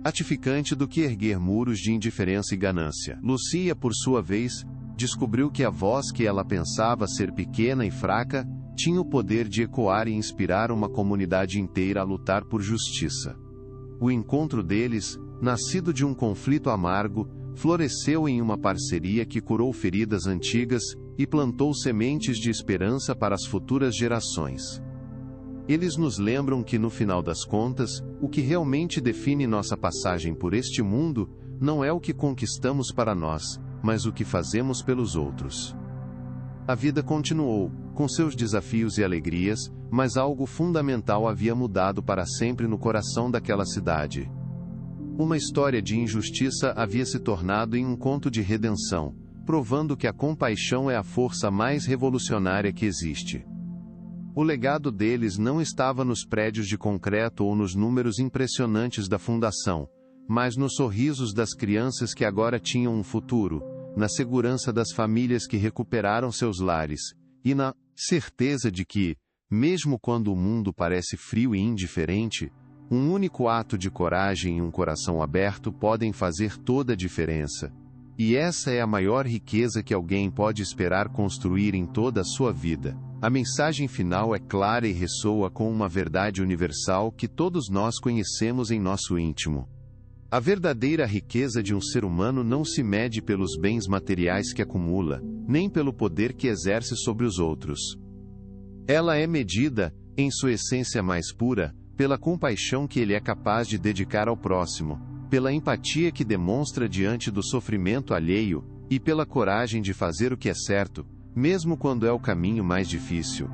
gratificante do que erguer muros de indiferença e ganância. Lucia, por sua vez, descobriu que a voz que ela pensava ser pequena e fraca, tinha o poder de ecoar e inspirar uma comunidade inteira a lutar por justiça. O encontro deles, nascido de um conflito amargo, floresceu em uma parceria que curou feridas antigas e plantou sementes de esperança para as futuras gerações. Eles nos lembram que, no final das contas, o que realmente define nossa passagem por este mundo não é o que conquistamos para nós, mas o que fazemos pelos outros. A vida continuou, com seus desafios e alegrias, mas algo fundamental havia mudado para sempre no coração daquela cidade. Uma história de injustiça havia se tornado em um conto de redenção, provando que a compaixão é a força mais revolucionária que existe. O legado deles não estava nos prédios de concreto ou nos números impressionantes da fundação, mas nos sorrisos das crianças que agora tinham um futuro, na segurança das famílias que recuperaram seus lares, e na certeza de que, mesmo quando o mundo parece frio e indiferente, um único ato de coragem e um coração aberto podem fazer toda a diferença. E essa é a maior riqueza que alguém pode esperar construir em toda a sua vida. A mensagem final é clara e ressoa com uma verdade universal que todos nós conhecemos em nosso íntimo. A verdadeira riqueza de um ser humano não se mede pelos bens materiais que acumula, nem pelo poder que exerce sobre os outros. Ela é medida, em sua essência mais pura, pela compaixão que ele é capaz de dedicar ao próximo, pela empatia que demonstra diante do sofrimento alheio, e pela coragem de fazer o que é certo, mesmo quando é o caminho mais difícil.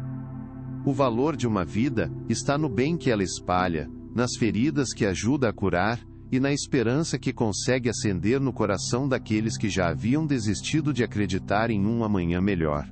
O valor de uma vida está no bem que ela espalha, nas feridas que ajuda a curar, e na esperança que consegue acender no coração daqueles que já haviam desistido de acreditar em um amanhã melhor.